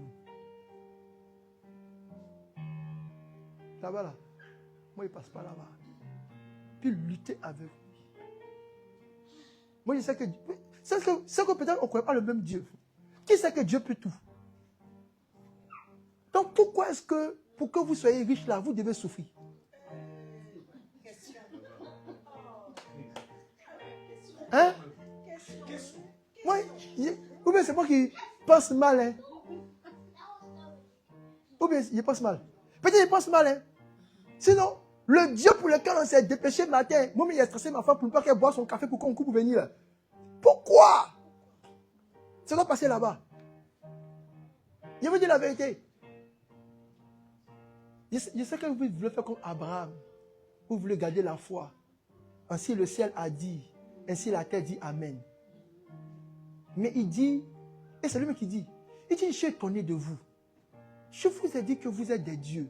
Là-bas là, moi il ne passe pas là-bas. Puis lutter avec lui. Moi je sais que peut-être on ne connaît pas le même Dieu. Qui sait que Dieu peut tout? Donc pourquoi est-ce que pour que vous soyez riche là, vous devez souffrir? Hein? Moi, ou bien c'est moi qui pense mal, hein? Ou bien il pense mal. Peut-être il pense mal, hein? Sinon, le Dieu pour lequel on s'est dépêché matin, moi, il a stressé ma femme pour ne pas qu'elle boive son café pour qu'on coupe pour venir là. Pourquoi? Ça doit passer là-bas. Je vous dis la vérité. Je sais que vous voulez faire comme Abraham. Vous voulez garder la foi. Ainsi le ciel a dit, ainsi la terre dit Amen. Mais il dit, et c'est lui qui dit, il dit, je suis étonné de vous. Je vous ai dit que vous êtes des dieux.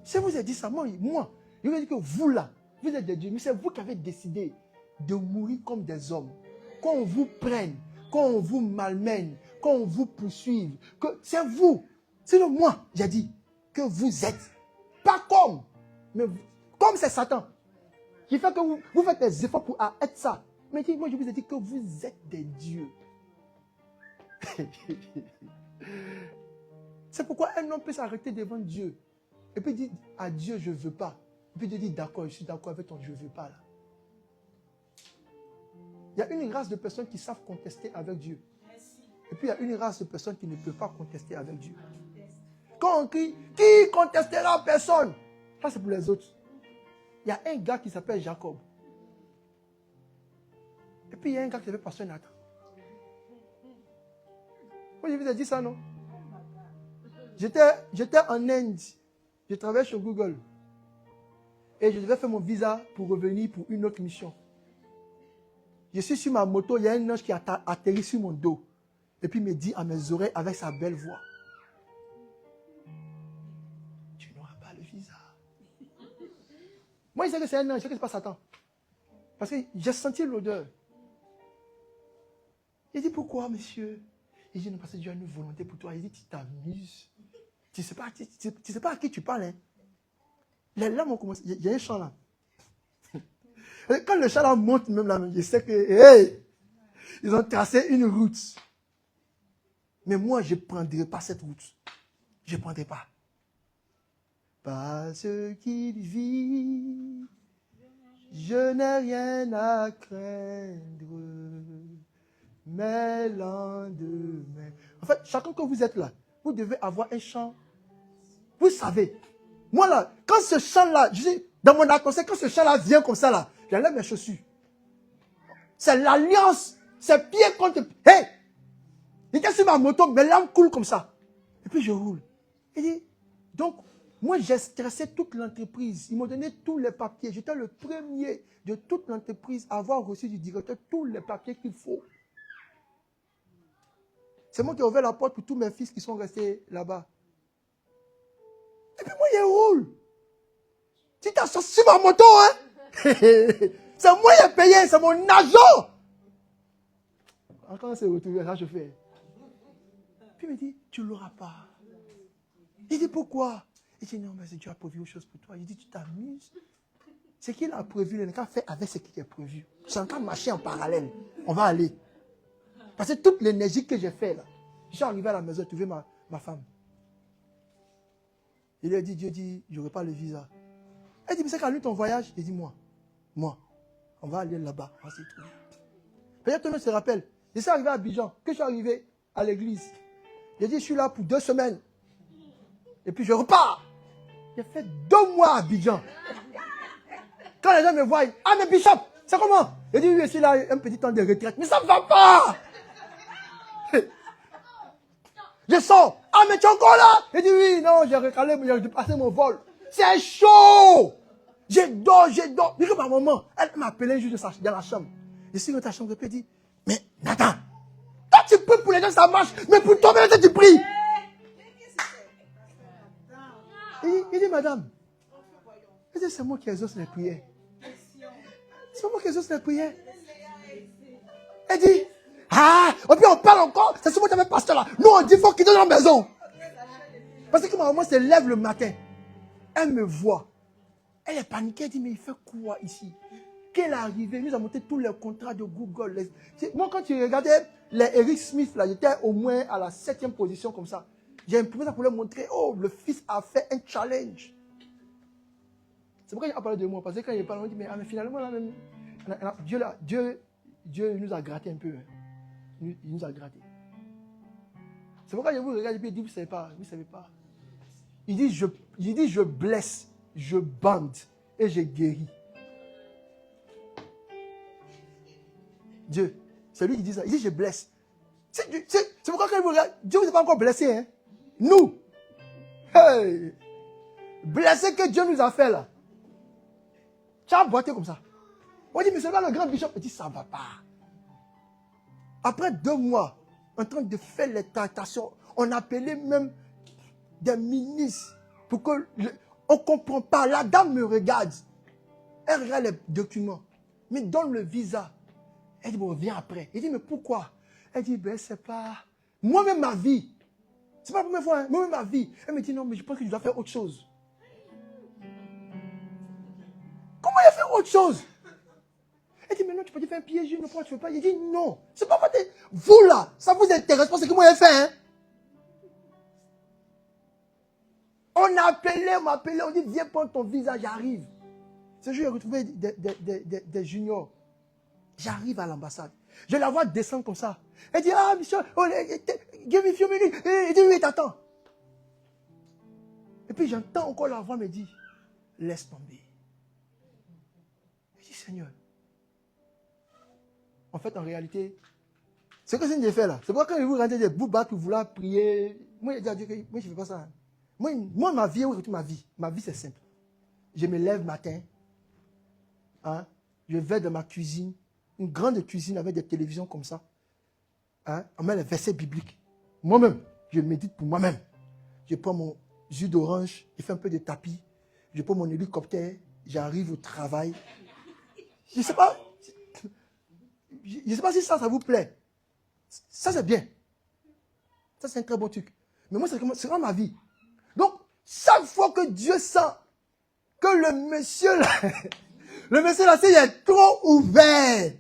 Je vous ai dit ça, moi, je vous ai dit que vous là, vous êtes des dieux, mais c'est vous qui avez décidé de mourir comme des hommes. Qu'on vous prenne, qu'on vous malmène, qu'on vous poursuive. C'est vous. C'est moi, j'ai dit, que vous êtes. Pas comme, mais comme c'est Satan. Qui fait que vous faites des efforts pour être ça. Mais moi, je vous ai dit que vous êtes des dieux. C'est pourquoi un homme peut s'arrêter devant Dieu. Et puis dire à Dieu, je ne veux pas. Et puis Dieu dit, d'accord, je suis d'accord avec ton je ne veux pas là. Il y a une race de personnes qui savent contester avec Dieu. Et puis il y a une race de personnes qui ne peuvent pas contester avec Dieu. Quand on crie, qui contestera personne? Ça c'est pour les autres. Il y a un gars qui s'appelle Jacob. Et puis il y a un gars qui s'appelle Pasteur Nathan. Moi je vous ai dit ça, non? J'étais en Inde. Je travaillais sur Google. Et je devais faire mon visa pour revenir pour une autre mission. Je suis sur ma moto, il y a un ange qui a atterri sur mon dos. Et puis il me dit à mes oreilles avec sa belle voix. Tu n'auras pas le visa. Moi je sais que c'est un ange, je sais que ce n'est pas Satan. Parce que j'ai senti l'odeur. Il dit pourquoi monsieur? Il dit non parce que Dieu a une volonté pour toi. Il dit tu t'amuses. Tu ne sais pas à qui tu parles. Hein? Les larmes ont commencé. Il y a un chant là. Et quand le chant là monte même là, je sais que hey, ils ont tracé une route. Mais moi, je ne prendrai pas cette route. Je ne prendrai pas. Parce qu'il vit, je n'ai rien à craindre. Mais lendemain. En fait, chacun que vous êtes là, vous devez avoir un chant. Vous savez, moi là, quand ce chant-là, je dis, dans mon atmosphère, quand ce chant-là vient comme ça là, j'enlève mes chaussures. C'est l'alliance, c'est pied contre pied. Hey! J'étais sur ma moto, mes larmes coulent comme ça. Et puis je roule. Il dit, donc, moi j'ai stressé toute l'entreprise. Ils m'ont donné tous les papiers. J'étais le premier de toute l'entreprise à avoir reçu du directeur tous les papiers qu'il faut. C'est moi qui ai ouvert la porte pour tous mes fils qui sont restés là-bas. Et puis moi, je roule. Tu t'as sorti sur ma moto, hein? C'est moi qui ai payé, c'est mon argent. Quand on s'est retrouvé, ça je fais. Puis il me dit, tu ne l'auras pas. Il dit, pourquoi? Il dit, non, mais Dieu a prévu autre chose pour toi. Il dit, tu t'amuses. Ce qu'il a prévu, il n'a qu'à faire avec ce qui est prévu. C'est en train de marcher en parallèle. On va aller. Parce que toute l'énergie que j'ai fait là, je suis arrivé à la maison, trouver ma femme. Il lui a dit, Dieu dit, je n'aurai pas le visa. Elle dit, mais c'est quand lui ton voyage? Il dit, moi, on va aller là-bas. On va s'y trouver. Peut-être que tout le monde se rappelle. Je suis arrivé à Abidjan, que je suis arrivé à l'église. J'ai dit, je suis là pour 2 semaines. Et puis je repars. J'ai fait 2 mois à Abidjan. Quand les gens me voient, ah mais Bishop, c'est comment? J'ai dit, oui, je suis là, un petit temps de retraite. Mais ça ne va pas! Je sors. Ah, mais tu es encore là? J'ai dit oui, non, j'ai recalé, mais j'ai passé mon vol. C'est chaud. Je dors. Mais que ma maman, elle m'a appelé un jour dans la chambre. Je suis dans ta chambre, et puis elle dit, mais Nathan, toi tu pries pour les gens, ça marche, mais pour toi, même tu pries. Il dit, madame, c'est moi qui exauce les prières. C'est moi qui exauce les prières. Elle dit, ah, et puis on parle encore, c'est souvent avec pasteur là. Nous on dit, il faut quitter la maison. Parce que ma maman se lève le matin. Elle me voit. Elle est paniquée, elle dit, mais il fait quoi ici? Qu'elle est arrivée, nous avons monté tous les contrats de Google. Moi quand tu regardais les Eric Smith là, j'étais au moins à la 7e position comme ça. J'ai imprimé ça pour leur montrer, oh, le fils a fait un challenge. C'est pourquoi il a parlé de moi. Parce que quand il parle, on dit, mais finalement là même, Dieu nous a gratté un peu. Hein. Il nous a gratté. C'est pourquoi je vous regarde et puis il dit, vous ne savez pas, vous ne savez pas. Il dit, je blesse, je bande et je guéris. Dieu, c'est lui qui dit ça. Il dit, je blesse. C'est pourquoi quand il vous regarde, Dieu ne vous a pas encore blessé. Hein? Nous. Hey! Blessé que Dieu nous a fait là. Tu as boité comme ça. On dit, mais c'est là le grand bishop. Il dit, ça ne va pas. Après 2 mois, en train de faire les tractations, on appelait même des ministres pour que... on ne comprend pas. La dame me regarde. Elle regarde les documents. Me donne le visa. Elle dit, bon, viens après. Il dit, mais pourquoi? Elle dit, ben, c'est pas... Moi-même, ma vie. C'est pas la première fois, hein? Moi-même, ma vie. Elle me dit, non, mais je pense que je dois faire autre chose. Comment il a fait autre chose? Elle dit, mais non, tu peux te faire un piège, non, pourquoi tu ne fais pas? Il dit, non, c'est pas votre... Vous là, ça vous intéresse pas ce que moi j'ai fait, hein? On m'appelait, on dit, viens prendre ton visa, j'arrive. Ce jour, j'ai retrouvé des juniors. J'arrive à l'ambassade. Je la vois descendre comme ça. Elle dit, ah, monsieur, oh, give me a few minutes. Elle dit, oui, t'attends. Et puis j'entends encore la voix me dire, laisse tomber. Je dis, Seigneur. En fait, en réalité, c'est ce que j'ai fait là. C'est pourquoi quand vous rentrez des bouts que vous voulez prier, moi, je dis à Dieu que moi, je ne fais pas ça. Moi, ma vie, ma vie, c'est simple. Je me lève matin, hein, je vais dans ma cuisine, une grande cuisine avec des télévisions comme ça. Hein, on met les versets bibliques. Moi-même, je médite pour moi-même. Je prends mon jus d'orange, je fais un peu de tapis, je prends mon hélicoptère, j'arrive au travail. Je ne sais pas. Je ne sais pas si ça vous plaît. Ça, c'est bien. Ça, c'est un très bon truc. Mais moi, c'est vraiment ma vie. Donc, chaque fois que Dieu sent que le monsieur là, il est trop ouvert,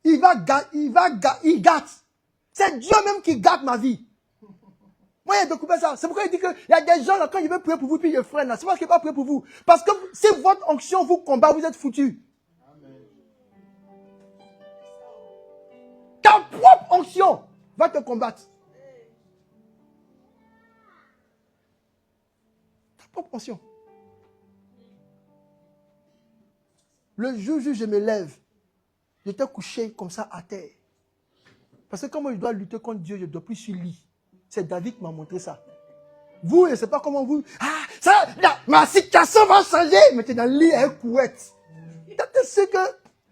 il gâte. C'est Dieu même qui gâte ma vie. Moi, j'ai découvert ça. C'est pourquoi il dit qu'il y a des gens là, quand ils veulent prier pour vous, puis ils freine là. C'est parce qu'il ne va pas prier pour vous. Parce que si votre onction vous combat, vous êtes foutus. Ta propre onction va te combattre. Ta propre onction. Le jour où je me lève, j'étais couché comme ça à terre. Parce que comme je dois lutter contre Dieu, je ne dois plus sur le lit. C'est David qui m'a montré ça. Vous, je ne sais pas comment vous... Ah, ça, là, ma situation va changer. Mais tu es dans le lit et un couette. Tu sais que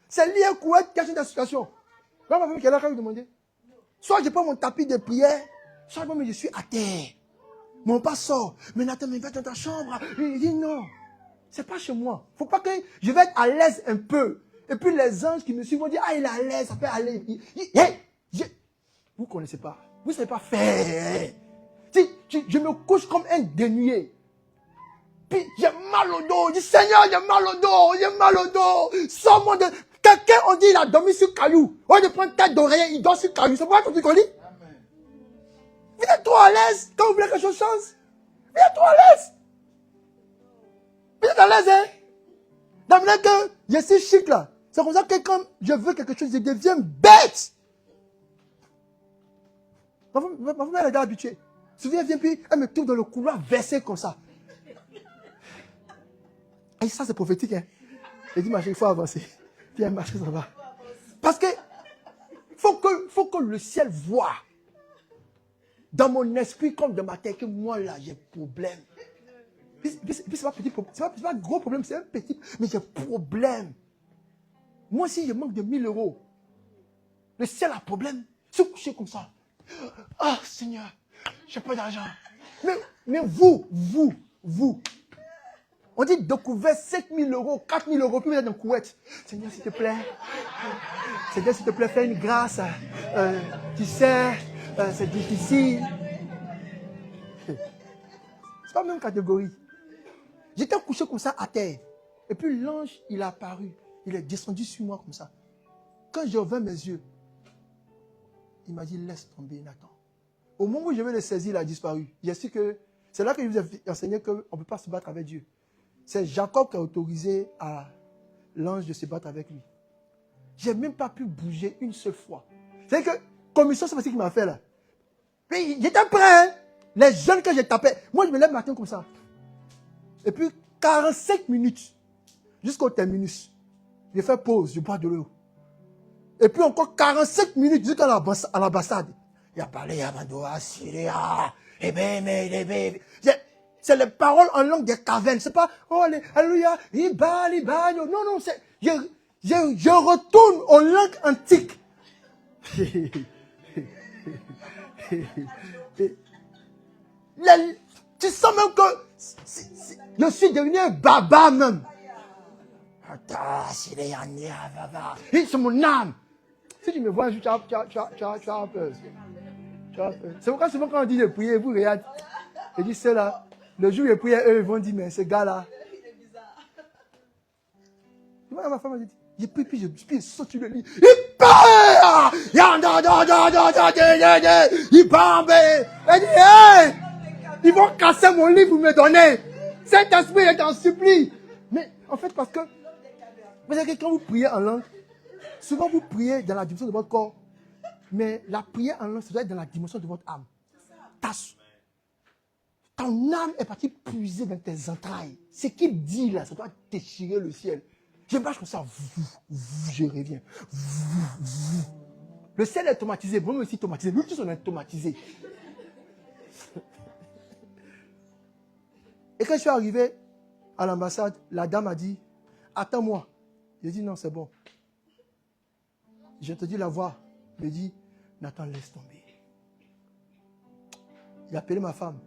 c'est le lit et un couette qui a changé ta situation. Là, ma femme qui est là, quand vous demandez. Soit je prends mon tapis de prière, soit je suis à terre. Mon père sort. Mais Nathan, mais va dans ta chambre. Il dit non. C'est pas chez moi. Faut pas que je vais être à l'aise un peu. Et puis les anges qui me suivent vont dire, ah, il est à l'aise, ça peut aller. Vous ne connaissez pas. Vous ne savez pas faire. Je me couche comme un dénué. Puis j'ai mal au dos. Je dis, Seigneur, j'ai mal au dos. J'ai mal au dos. Sors-moi de... Quelqu'un, on dit, il a dormi sur caillou. On va prendre tête d'oreiller, il dort sur caillou. C'est pas tout ce qu'on dit. Vous êtes trop à l'aise quand vous voulez que quelque chose change. Vous êtes trop à l'aise. Vous êtes à l'aise, hein? Dans le que je suis chic là. C'est comme ça que quand je veux quelque chose, je deviens bête. Ma femme, elle est déjà habituée. Souviens, vient puis elle me trouve dans le couloir versé comme ça. Et ça, c'est prophétique, hein? Elle dit, ma chérie, il faut avancer. Puis elle marche, ça va. Parce que faut que le ciel voie dans mon esprit comme dans ma tête que moi là, j'ai problème. Puis c'est pas petit problème, c'est pas un gros problème, c'est un petit, mais j'ai problème. Moi si je manque de 1000 €, le ciel a problème. Se coucher comme ça. Ah Seigneur, j'ai pas d'argent. Mais vous, on dit découvert 5000 €, 4000 €, puis vous êtes dans couette. Seigneur, s'il te plaît. Seigneur, s'il te plaît, fais une grâce. Tu sais, c'est difficile. C'est pas la même catégorie. J'étais couché comme ça à terre. Et puis l'ange, il est apparu. Il est descendu sur moi comme ça. Quand j'ai ouvert mes yeux, il m'a dit, laisse tomber Nathan. Au moment où je vais le saisir, il a disparu. J'ai su que c'est là que je vous ai enseigné qu'on ne peut pas se battre avec Dieu. C'est Jacob qui a autorisé à l'ange de se battre avec lui. Je n'ai même pas pu bouger une seule fois. C'est que, commission, c'est ce qu'il m'a fait là. Mais j'étais prêt, hein? Les jeunes que j'ai tapé. Moi, je me lève le matin comme ça. Et puis, 45 minutes, jusqu'au terminus. Je fais pause, je bois de l'eau. Et puis encore 45 minutes jusqu'à l'ambassade. Il a parlé à Mandoa, Syria, C'est les paroles en langue des cavernes. C'est pas, oh, alléluia, non, non, c'est, je retourne aux langues antiques. Tu sens même que je suis devenu un baba même. C'est mon âme. Si tu me vois un jour, tu as peur. C'est pourquoi souvent quand on dit de prier, vous regardez. Je dis ceux-là, le jour où je prie, eux ils vont dire, mais ce gars-là. Ma femme a dit, je prie, puis je saute sur le lit. Il part! Il part! Elle dit, hey! Ils vont casser mon lit pour me donner. Cet esprit est en supplie. Mais en fait, parce que quand vous priez en langue, souvent vous priez dans la dimension de votre corps, mais la prière en langue, ça doit être dans la dimension de votre âme. Ton âme est partie puiser dans tes entrailles. Ce qu'il dit là, ça doit déchirer le ciel. Je marche comme ça, je reviens. Le ciel est automatisé, moi aussi automatisé. Nous tous on est automatisés. Et quand je suis arrivé à l'ambassade, la dame a dit, attends-moi. J'ai dit non, c'est bon. J'ai entendu la voix. Il me dit, Nathan, laisse tomber. Il a appelé ma femme.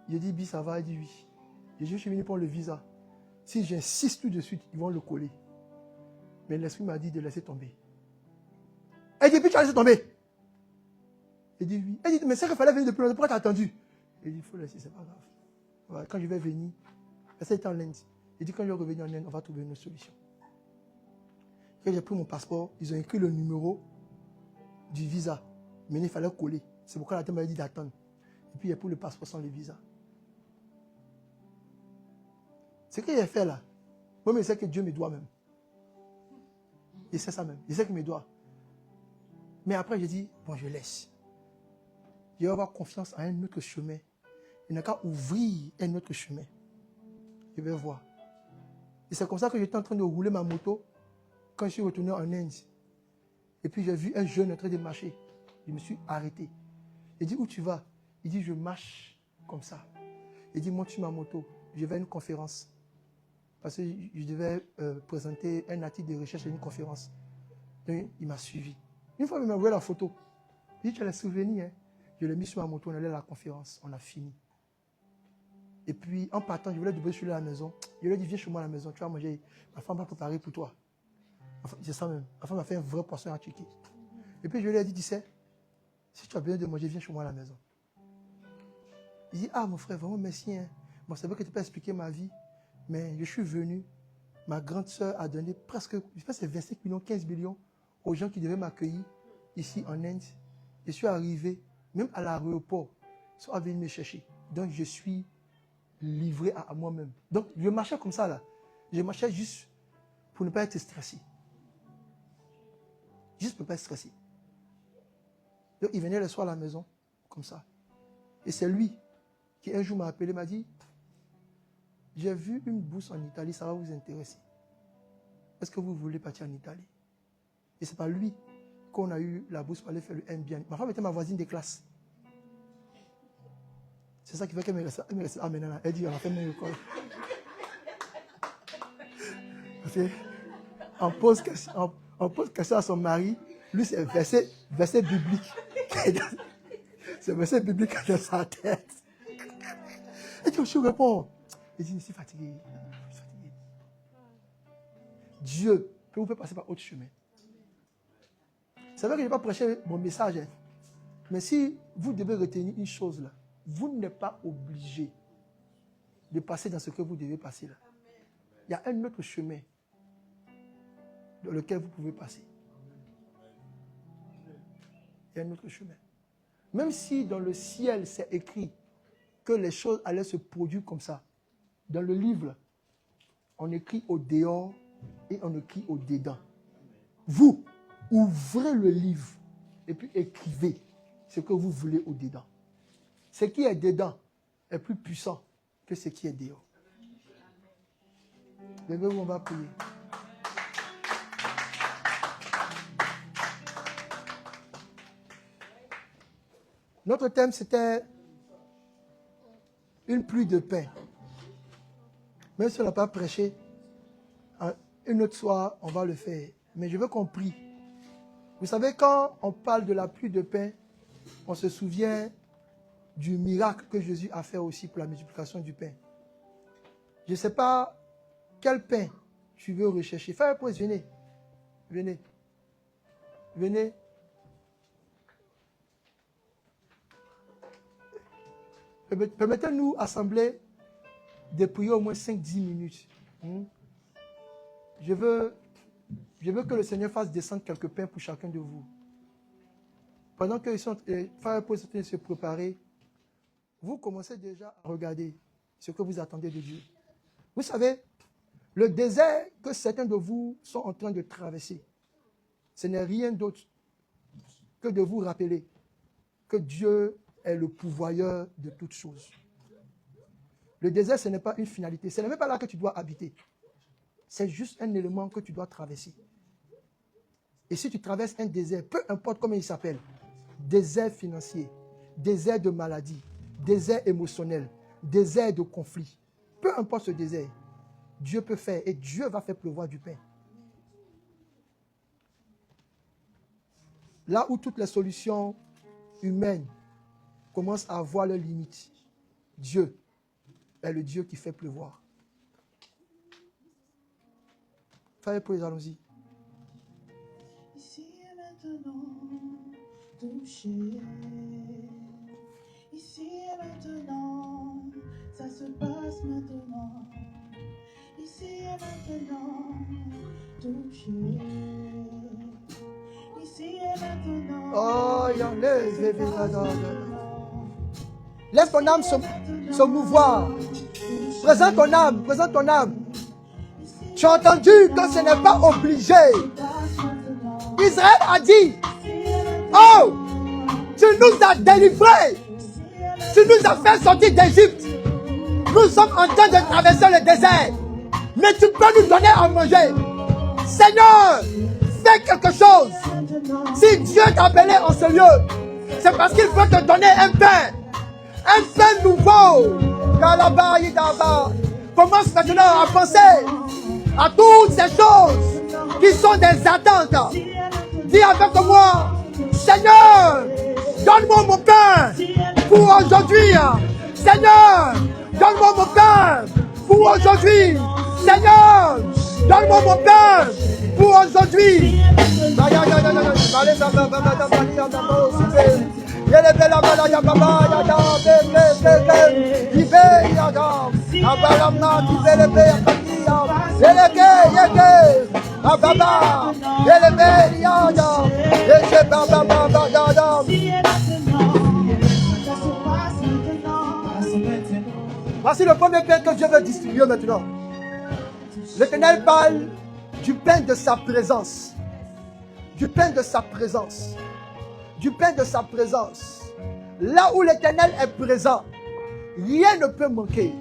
J'ai dit, Bi, ça va? Elle dit oui. J'ai dit, je suis venu pour le visa. Si j'insiste tout de suite, ils vont le coller. Mais l'esprit m'a dit de laisser tomber. Elle dit, puis tu as laissé tomber. J'ai dit oui. Elle dit, mais c'est qu'il fallait venir depuis longtemps. Pourquoi tu as attendu? J'ai dit, il faut laisser, c'est pas grave. Voilà, quand je vais venir, ça était en Inde. J'ai dit, quand je vais revenir en Inde, on va trouver une solution. Quand j'ai pris mon passeport, ils ont écrit le numéro du visa. Mais il fallait coller. C'est pourquoi la dame m'a dit d'attendre. Et puis, il y a pour le passeport sans le visa. Ce que j'ai fait là, moi, je sais que Dieu me doit même. Je sais ça même. Je sais qu'il me doit. Mais après, j'ai dit, bon, je laisse. Je vais avoir confiance à un autre chemin. Il n'a qu'à ouvrir un autre chemin. Je vais voir. Et c'est comme ça que j'étais en train de rouler ma moto quand je suis retourné en Inde. Et puis j'ai vu un jeune en train de marcher. Je me suis arrêté. Il dit, où tu vas? Il dit, je marche comme ça. Il dit, monte sur ma moto. Je vais à une conférence. Parce que je devais présenter un article de recherche à une conférence. Donc, il m'a suivi. Une fois, il m'a envoyé la photo. Il dit, tu as les souvenirs, hein? Je l'ai mis sur ma moto, on allait à la conférence. On a fini. Et puis, en partant, je voulais demander sur la maison. Je lui ai dit, viens chez moi à la maison, tu vas manger. Ma femme va préparer pour toi. Enfin, c'est ça même. Ma femme m'a fait un vrai poisson à checker. Et puis, je lui ai dit, tu sais, si tu as besoin de manger, viens chez moi à la maison. Il dit, ah, mon frère, vraiment merci. Hein. Bon, c'est vrai que tu peux expliquer ma vie, mais je suis venu. Ma grande sœur a donné presque, je pense, 25 millions, 15 millions aux gens qui devaient m'accueillir ici en Inde. Je suis arrivé, même à l'aéroport, ils sont venus me chercher. Donc, je suis livré à moi-même. Donc, je marchais comme ça, là. Je marchais juste pour ne pas être stressé. Juste pour ne pas être stressé. Donc, il venait le soir à la maison, comme ça. Et c'est lui qui, un jour, m'a appelé, m'a dit, j'ai vu une bourse en Italie, ça va vous intéresser. Est-ce que vous voulez partir en Italie? Et c'est par lui qu'on a eu la bourse pour aller faire le MBA. Ma femme était ma voisine de classe. C'est ça qui fait qu'elle me reste là maintenant. Elle dit, on a fait mon école. On pose question à son mari. Lui, c'est verset biblique. C'est verset biblique dans sa tête. Elle dit, je réponds. Il dit, je suis fatigué. Dieu peut vous faire passer par autre chemin. C'est vrai que je n'ai pas prêché mon message. Hein. Mais si vous devez retenir une chose là, vous n'êtes pas obligé de passer dans ce que vous devez passer là. Il y a un autre chemin dans lequel vous pouvez passer. Il y a un autre chemin. Même si dans le ciel c'est écrit que les choses allaient se produire comme ça, dans le livre, on écrit au dehors et on écrit au dedans. Vous, ouvrez le livre et puis écrivez ce que vous voulez au dedans. Ce qui est dedans est plus puissant que ce qui est dehors. Levez-vous, on va prier. Notre thème, c'était une pluie de pain. Même si on n'a pas prêché, une autre soir, on va le faire. Mais je veux qu'on prie. Vous savez, quand on parle de la pluie de pain, on se souvient du miracle que Jésus a fait aussi pour la multiplication du pain. Je ne sais pas quel pain tu veux rechercher. Fais un pause, venez. Venez. Venez. Permettez-nous, assemblée, de prier au moins 5-10 minutes. Je veux que le Seigneur fasse descendre quelques pains pour chacun de vous. Pendant que Frère Paul est en train de se préparer, vous commencez déjà à regarder ce que vous attendez de Dieu. Vous savez, le désert que certains de vous sont en train de traverser, ce n'est rien d'autre que de vous rappeler que Dieu est le pourvoyeur de toutes choses. Le désert, ce n'est pas une finalité. Ce n'est même pas là que tu dois habiter. C'est juste un élément que tu dois traverser. Et si tu traverses un désert, peu importe comment il s'appelle, désert financier, désert de maladie, désert émotionnel, désert de conflit, peu importe ce désert, Dieu peut faire et Dieu va faire pleuvoir du pain. Là où toutes les solutions humaines commencent à avoir leurs limites, Dieu est le Dieu qui fait pleuvoir. Fallait pour les allons-y. Ici et maintenant, touché. Ici et maintenant, ça se passe maintenant. Ici et maintenant, touché. Ici et maintenant. Oh, laisse ton âme se mouvoir. Présente ton âme, présente ton âme. Tu as entendu que ce n'est pas obligé. Israël a dit, oh, tu nous as délivrés. Tu nous as fait sortir d'Égypte. Nous sommes en train de traverser le désert. Mais tu peux nous donner à manger. Seigneur, fais quelque chose. Si Dieu t'a appelé en ce lieu, c'est parce qu'il veut te donner un pain. Un pain nouveau. Commence maintenant à penser à toutes ces choses qui sont des attentes. Dis avec moi, Seigneur, donne-moi mon pain pour aujourd'hui. Seigneur, donne-moi mon pain pour aujourd'hui. Seigneur, donne-moi mon pain pour aujourd'hui. Voici le premier pain que Dieu veut distribuer maintenant. L'Éternel parle du pain de sa présence. Du pain de sa présence. Du pain de sa présence. Là où l'Éternel est présent, rien ne peut manquer.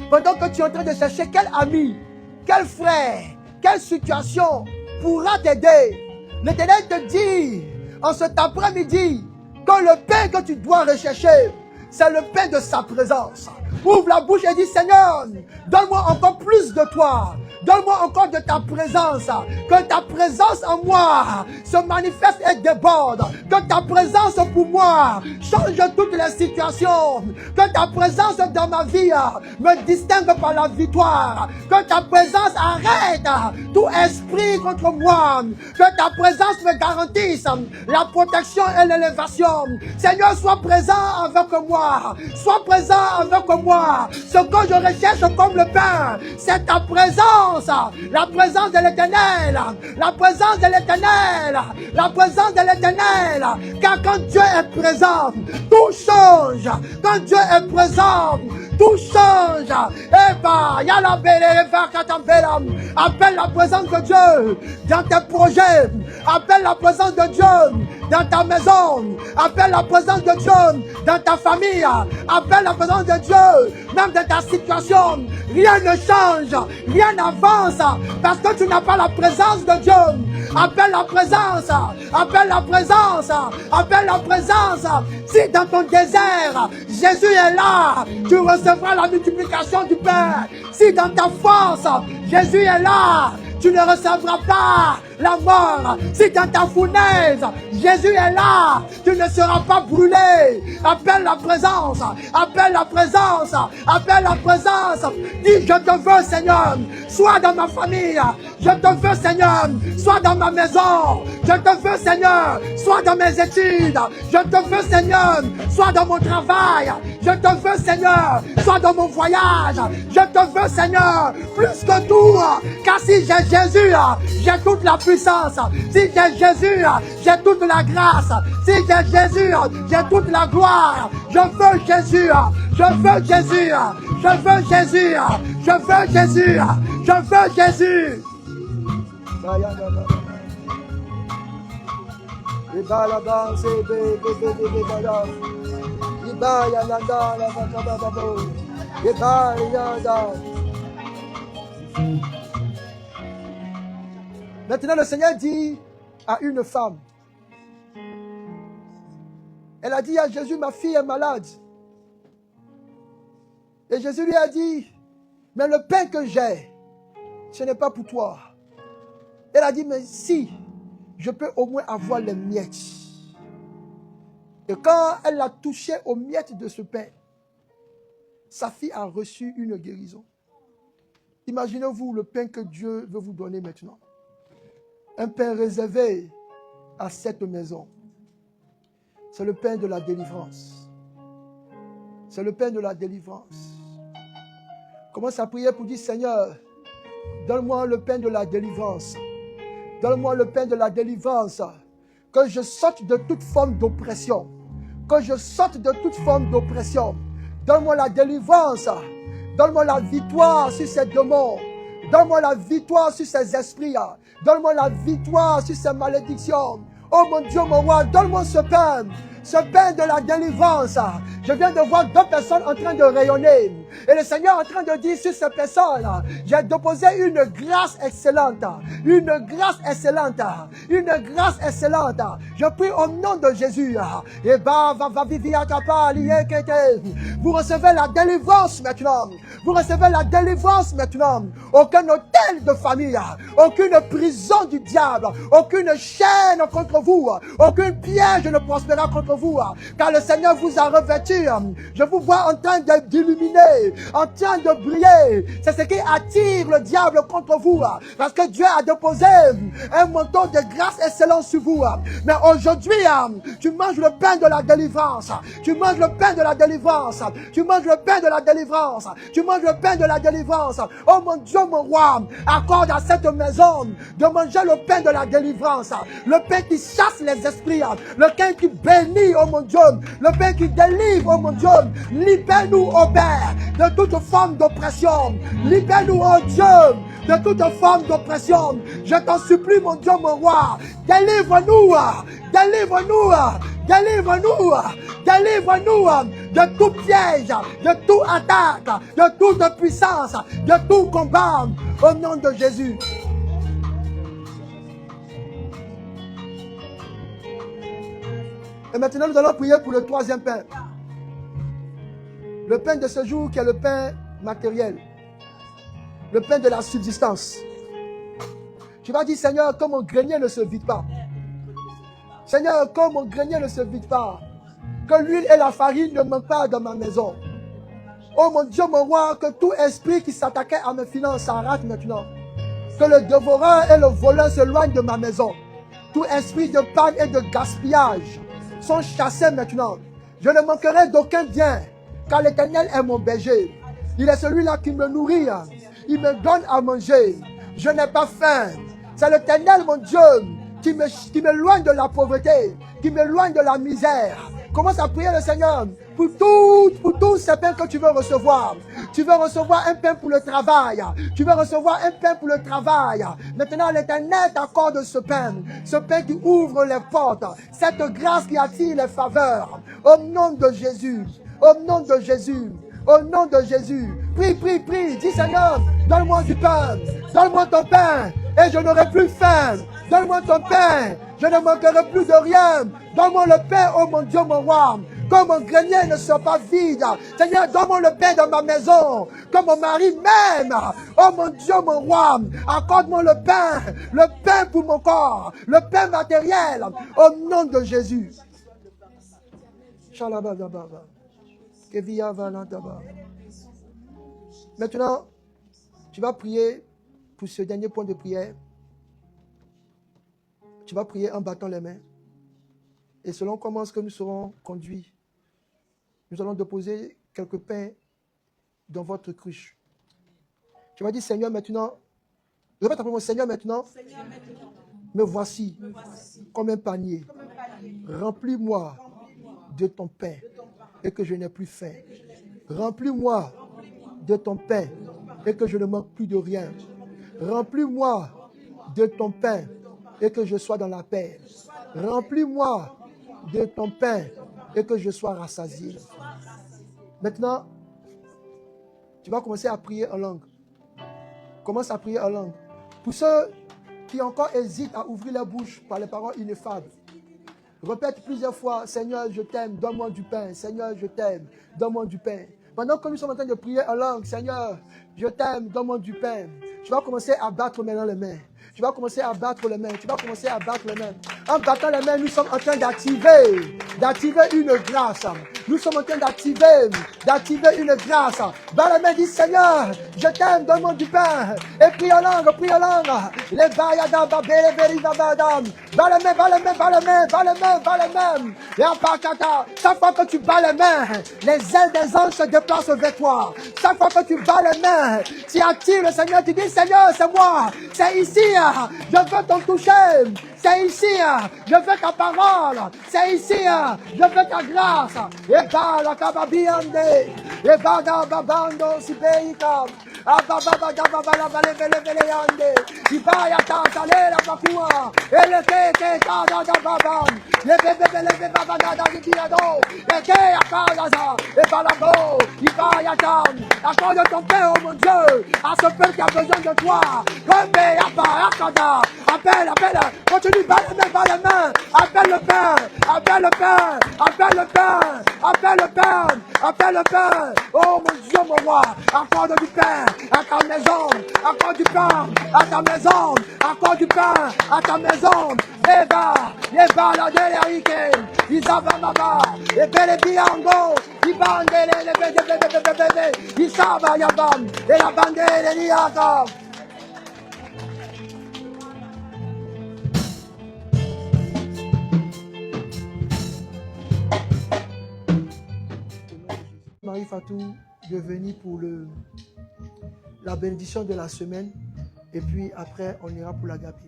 Pendant que tu es en train de chercher quel ami, quel frère, quelle situation pourra t'aider, l'Éternel te dit en cet après-midi que le pain que tu dois rechercher, c'est le pain de sa présence. Ouvre la bouche et dis, Seigneur, donne-moi encore plus de toi. Donne-moi encore de ta présence. Que ta présence en moi se manifeste et déborde. Que ta présence pour moi change toutes les situations. Que ta présence dans ma vie me distingue par la victoire. Que ta présence arrête tout esprit contre moi. Que ta présence me garantisse la protection et l'élévation. Seigneur, sois présent avec moi. Sois présent avec moi. Ce que je recherche comme le pain, c'est ta présence. La présence de l'Éternel. La présence de l'Éternel. La présence de l'Éternel. Car quand Dieu est présent, tout change. Quand Dieu est présent, tout change. Eh ben, y a la belle appelle la présence de Dieu dans tes projets. Appelle la présence de Dieu dans ta maison. Appelle la présence de Dieu dans ta famille. Appelle la présence de Dieu même dans ta situation. Rien ne change. Rien n'avance parce que tu n'as pas la présence de Dieu. Appelle la présence. Appelle la présence. Appelle la présence. Si dans ton désert, Jésus est là, tu recevras la multiplication du Père. Si dans ta force, Jésus est là, tu ne recevras pas la mort. Si dans ta fournaise, Jésus est là, tu ne seras pas brûlé. Appelle la présence, appelle la présence, appelle la présence. Dis, je te veux, Seigneur, sois dans ma famille. Je te veux, Seigneur, sois dans ma maison. Je te veux, Seigneur, sois dans mes études. Je te veux, Seigneur, sois dans mon travail. Je te veux, Seigneur, sois dans mon voyage. Je te veux, Seigneur, plus que tout. Car si j'ai Jésus, j'ai toute la puissance. Si j'ai Jésus, j'ai toute la grâce. Si j'ai Jésus, j'ai toute la gloire. Je veux Jésus. Je veux Jésus. Je veux Jésus. Je veux Jésus. Je veux Jésus. Maintenant, le Seigneur dit à une femme, elle a dit à Jésus, ma fille est malade. Et Jésus lui a dit, mais le pain que j'ai, ce n'est pas pour toi. Elle a dit, mais si, je peux au moins avoir les miettes. Et quand elle a touché aux miettes de ce pain, sa fille a reçu une guérison. Imaginez-vous le pain que Dieu veut vous donner maintenant. Un pain réservé à cette maison. C'est le pain de la délivrance. C'est le pain de la délivrance. Commence à prier pour dire, Seigneur, donne-moi le pain de la délivrance. Donne-moi le pain de la délivrance. Que je sorte de toute forme d'oppression. Que je sorte de toute forme d'oppression. Donne-moi la délivrance. Donne-moi la victoire sur ces démons. Donne-moi la victoire sur ces esprits. Donne-moi la victoire sur ces malédictions. Oh mon Dieu, mon roi, donne-moi ce pain de la délivrance. Je viens de voir deux personnes en train de rayonner. Et le Seigneur est en train de dire sur ces personnes, j'ai déposé une grâce excellente. Une grâce excellente. Une grâce excellente. Je prie au nom de Jésus. Vous recevez la délivrance maintenant. Vous recevez la délivrance maintenant. Aucun hôtel de famille. Aucune prison du diable. Aucune chaîne contre vous. Aucun piège ne prospérera contre vous. Car le Seigneur vous a revêtu. Je vous vois en train d'illuminer, en train de briller. C'est ce qui attire le diable contre vous. Parce que Dieu a déposé un manteau de grâce excellente sur vous. Mais aujourd'hui, tu manges le pain de la délivrance. Tu manges le pain de la délivrance. Tu manges le pain de la délivrance. Tu manges le pain de la délivrance. Oh mon Dieu, mon roi, accorde à cette maison de manger le pain de la délivrance. Le pain qui chasse les esprits. Le pain qui bénit, oh mon Dieu. Le pain qui délivre, oh mon Dieu. Libère-nous, oh Père, de toute forme d'oppression. Libère-nous, oh Dieu, de toute forme d'oppression. Je t'en supplie, mon Dieu, mon roi. Délivre-nous. Délivre-nous. Délivre-nous. Délivre-nous de tout piège, de toute attaque, de toute puissance, de tout combat. Au nom de Jésus. Et maintenant, nous allons prier pour le troisième pain. Le pain de ce jour qui est le pain matériel. Le pain de la subsistance. Tu vas dire, Seigneur, que mon grenier ne se vide pas. Seigneur, que mon grenier ne se vide pas. Que l'huile et la farine ne manquent pas dans ma maison. Oh mon Dieu, mon roi, que tout esprit qui s'attaquait à mes finances s'arrête maintenant. Que le dévoreur et le voleur s'éloignent de ma maison. Tout esprit de panne et de gaspillage sont chassés maintenant. Je ne manquerai d'aucun bien, car l'Éternel est mon berger. Il est celui-là qui me nourrit. Il me donne à manger. Je n'ai pas faim. C'est l'Éternel, mon Dieu, qui m'éloigne de la pauvreté, qui m'éloigne de la misère. Commence à prier le Seigneur pour tous ces pains que tu veux recevoir. Tu veux recevoir un pain pour le travail. Tu veux recevoir un pain pour le travail. Maintenant, l'Éternel t'accorde ce pain qui ouvre les portes, cette grâce qui attire les faveurs. Au nom de Jésus, au nom de Jésus, au nom de Jésus. Prie, prie, prie. Dis Seigneur, donne-moi du pain, donne-moi ton pain, et je n'aurai plus faim. Donne-moi ton pain. Je ne manquerai plus de rien. Donne-moi le pain, oh mon Dieu, mon roi. Que mon grenier ne soit pas vide. Seigneur, donne-moi le pain dans ma maison. Que mon mari m'aime. Oh mon Dieu, mon roi. Accorde-moi le pain pour mon corps. Le pain matériel. Au nom de Jésus. Maintenant, tu vas prier pour ce dernier point de prière. Tu vas prier en battant les mains. Et selon comment est-ce que nous serons conduits, nous allons déposer quelques pains dans votre cruche. Tu vas dire, Seigneur, maintenant, répète après moi, Seigneur, maintenant, me voici comme un panier. Remplis-moi de ton pain et que je n'ai plus faim. Remplis-moi de ton pain et que je ne manque plus de rien. Remplis-moi de ton pain et que je sois dans la paix. Remplis-moi de ton pain et que je sois rassasié. Maintenant, tu vas commencer à prier en langue. Commence à prier en langue. Pour ceux qui encore hésitent à ouvrir la bouche par les paroles ineffables, répète plusieurs fois, Seigneur, je t'aime, donne-moi du pain. Seigneur, je t'aime, donne-moi du pain. Pendant que nous sommes en train de prier en langue, Seigneur, je t'aime, donne-moi du pain. Tu vas commencer à battre maintenant les mains. Tu vas commencer à battre les mains. Tu vas commencer à battre les mains. En battant les mains, nous sommes en train d'activer une grâce. Nous sommes en train d'activer une grâce. Dans les mains, dis Seigneur, je t'aime, donne-moi du pain. Et prie en langue, prie en langue. Les bayadam, babele, beribabadam. Bas les mains, bas les mains, bas les mains, bas les mains, bas les mains. Et en pakata, chaque fois que tu bats les mains, les ailes des anges se déplacent vers toi. Chaque fois que tu bats les mains, tu attires le Seigneur, tu dis Seigneur, c'est moi, c'est ici, je veux t'en toucher. C'est ici, je veux ta parole. C'est ici, je veux ta grâce. Et bah la kababiande, et bah da babando sibeika. Abababababala vale vele vele yande. Ibaya ta tale la bakua. Ele te ta da da babam. Le bebe bele baba da da diado. Et te akalaza. Et balabo. Ibaya ta. Accorde ton pain, oh mon Dieu, à ce peuple qui a besoin de toi. Comme Yaba Akada. Appelle, appelle. Continue, bat les mains. Appelle le pain. Appelle le pain. Appelle le pain. Appelle le pain. Appelle le pain. Oh mon Dieu, mon roi. Accorde du pain à ta maison. Accorde du pain à ta maison. Accorde du pain à ta maison. Eva, la delérique. Isaba Baba. Et Bele Biango. Ibandele, le Isaba Yabam. Et la bandele Liaka. Marie Fatou de venir pour la bénédiction de la semaine et puis après on ira pour l'agapé.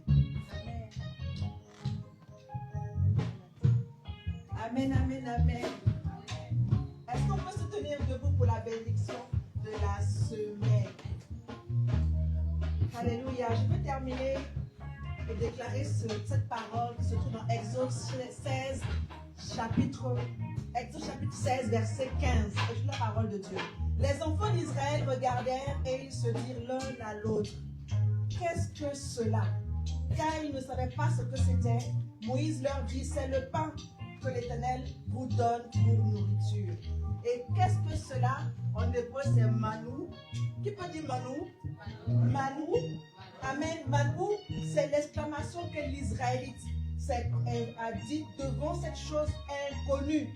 Amen, amen, amen. Est-ce qu'on peut se tenir debout pour la bénédiction de la semaine? Alléluia. Je veux terminer et déclarer cette parole qui se trouve dans Exode 16, chapitre 16, verset 15. C'est la parole de Dieu. Les enfants d'Israël regardèrent et ils se dirent l'un à l'autre: qu'est-ce que cela? Car ils ne savaient pas ce que c'était. Moïse leur dit: c'est le pain que l'Éternel vous donne pour nourriture. Et qu'est-ce que cela? En hébreu, c'est manou. Qui peut dire manou? Manou. Amen. Manou, c'est l'exclamation que l'Israélite a dit devant cette chose inconnue.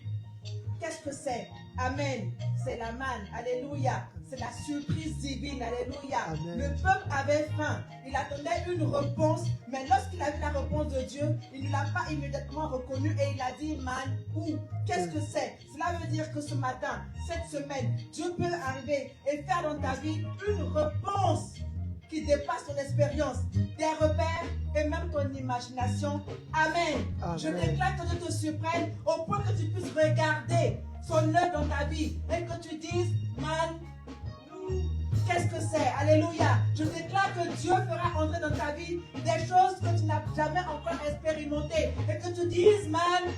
Qu'est-ce que c'est? Amen. C'est la manne. Alléluia. C'est la surprise divine. Alléluia. Amen. Le peuple avait faim. Il attendait une réponse. Mais lorsqu'il a vu la réponse de Dieu, il ne l'a pas immédiatement reconnu et il a dit: manne où? Qu'est-ce que c'est? Cela veut dire que ce matin, cette semaine, Dieu peut arriver et faire dans ta vie une réponse qui dépasse ton expérience, tes repères et même ton imagination. Amen. Amen. Je déclare que Dieu te surprenne au point que tu puisses regarder son œuvre dans ta vie et que tu dises: man, qu'est-ce que c'est? Alléluia. Je déclare que Dieu fera entrer dans ta vie des choses que tu n'as jamais encore expérimentées et que tu dises: man,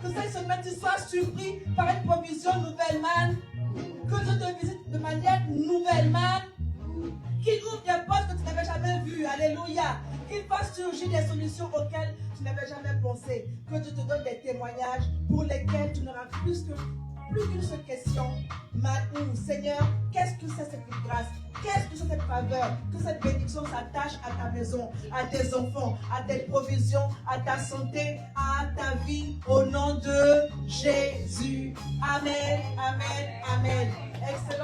que cette semaine tu sois surpris par une provision nouvelle, man. Que Dieu te visite de manière nouvelle, man. Qu'il ouvre des portes que tu n'avais jamais vues. Alléluia. Qu'il fasse surgir des solutions auxquelles tu n'avais jamais pensé. Que Dieu te donne des témoignages pour lesquels tu n'auras plus qu'une seule question. Maintenant, Seigneur, qu'est-ce que c'est cette grâce? Qu'est-ce que c'est cette faveur? Que cette bénédiction s'attache à ta maison, à tes enfants, à tes provisions, à ta santé, à ta vie, au nom de Jésus. Amen, amen, amen. Excellent.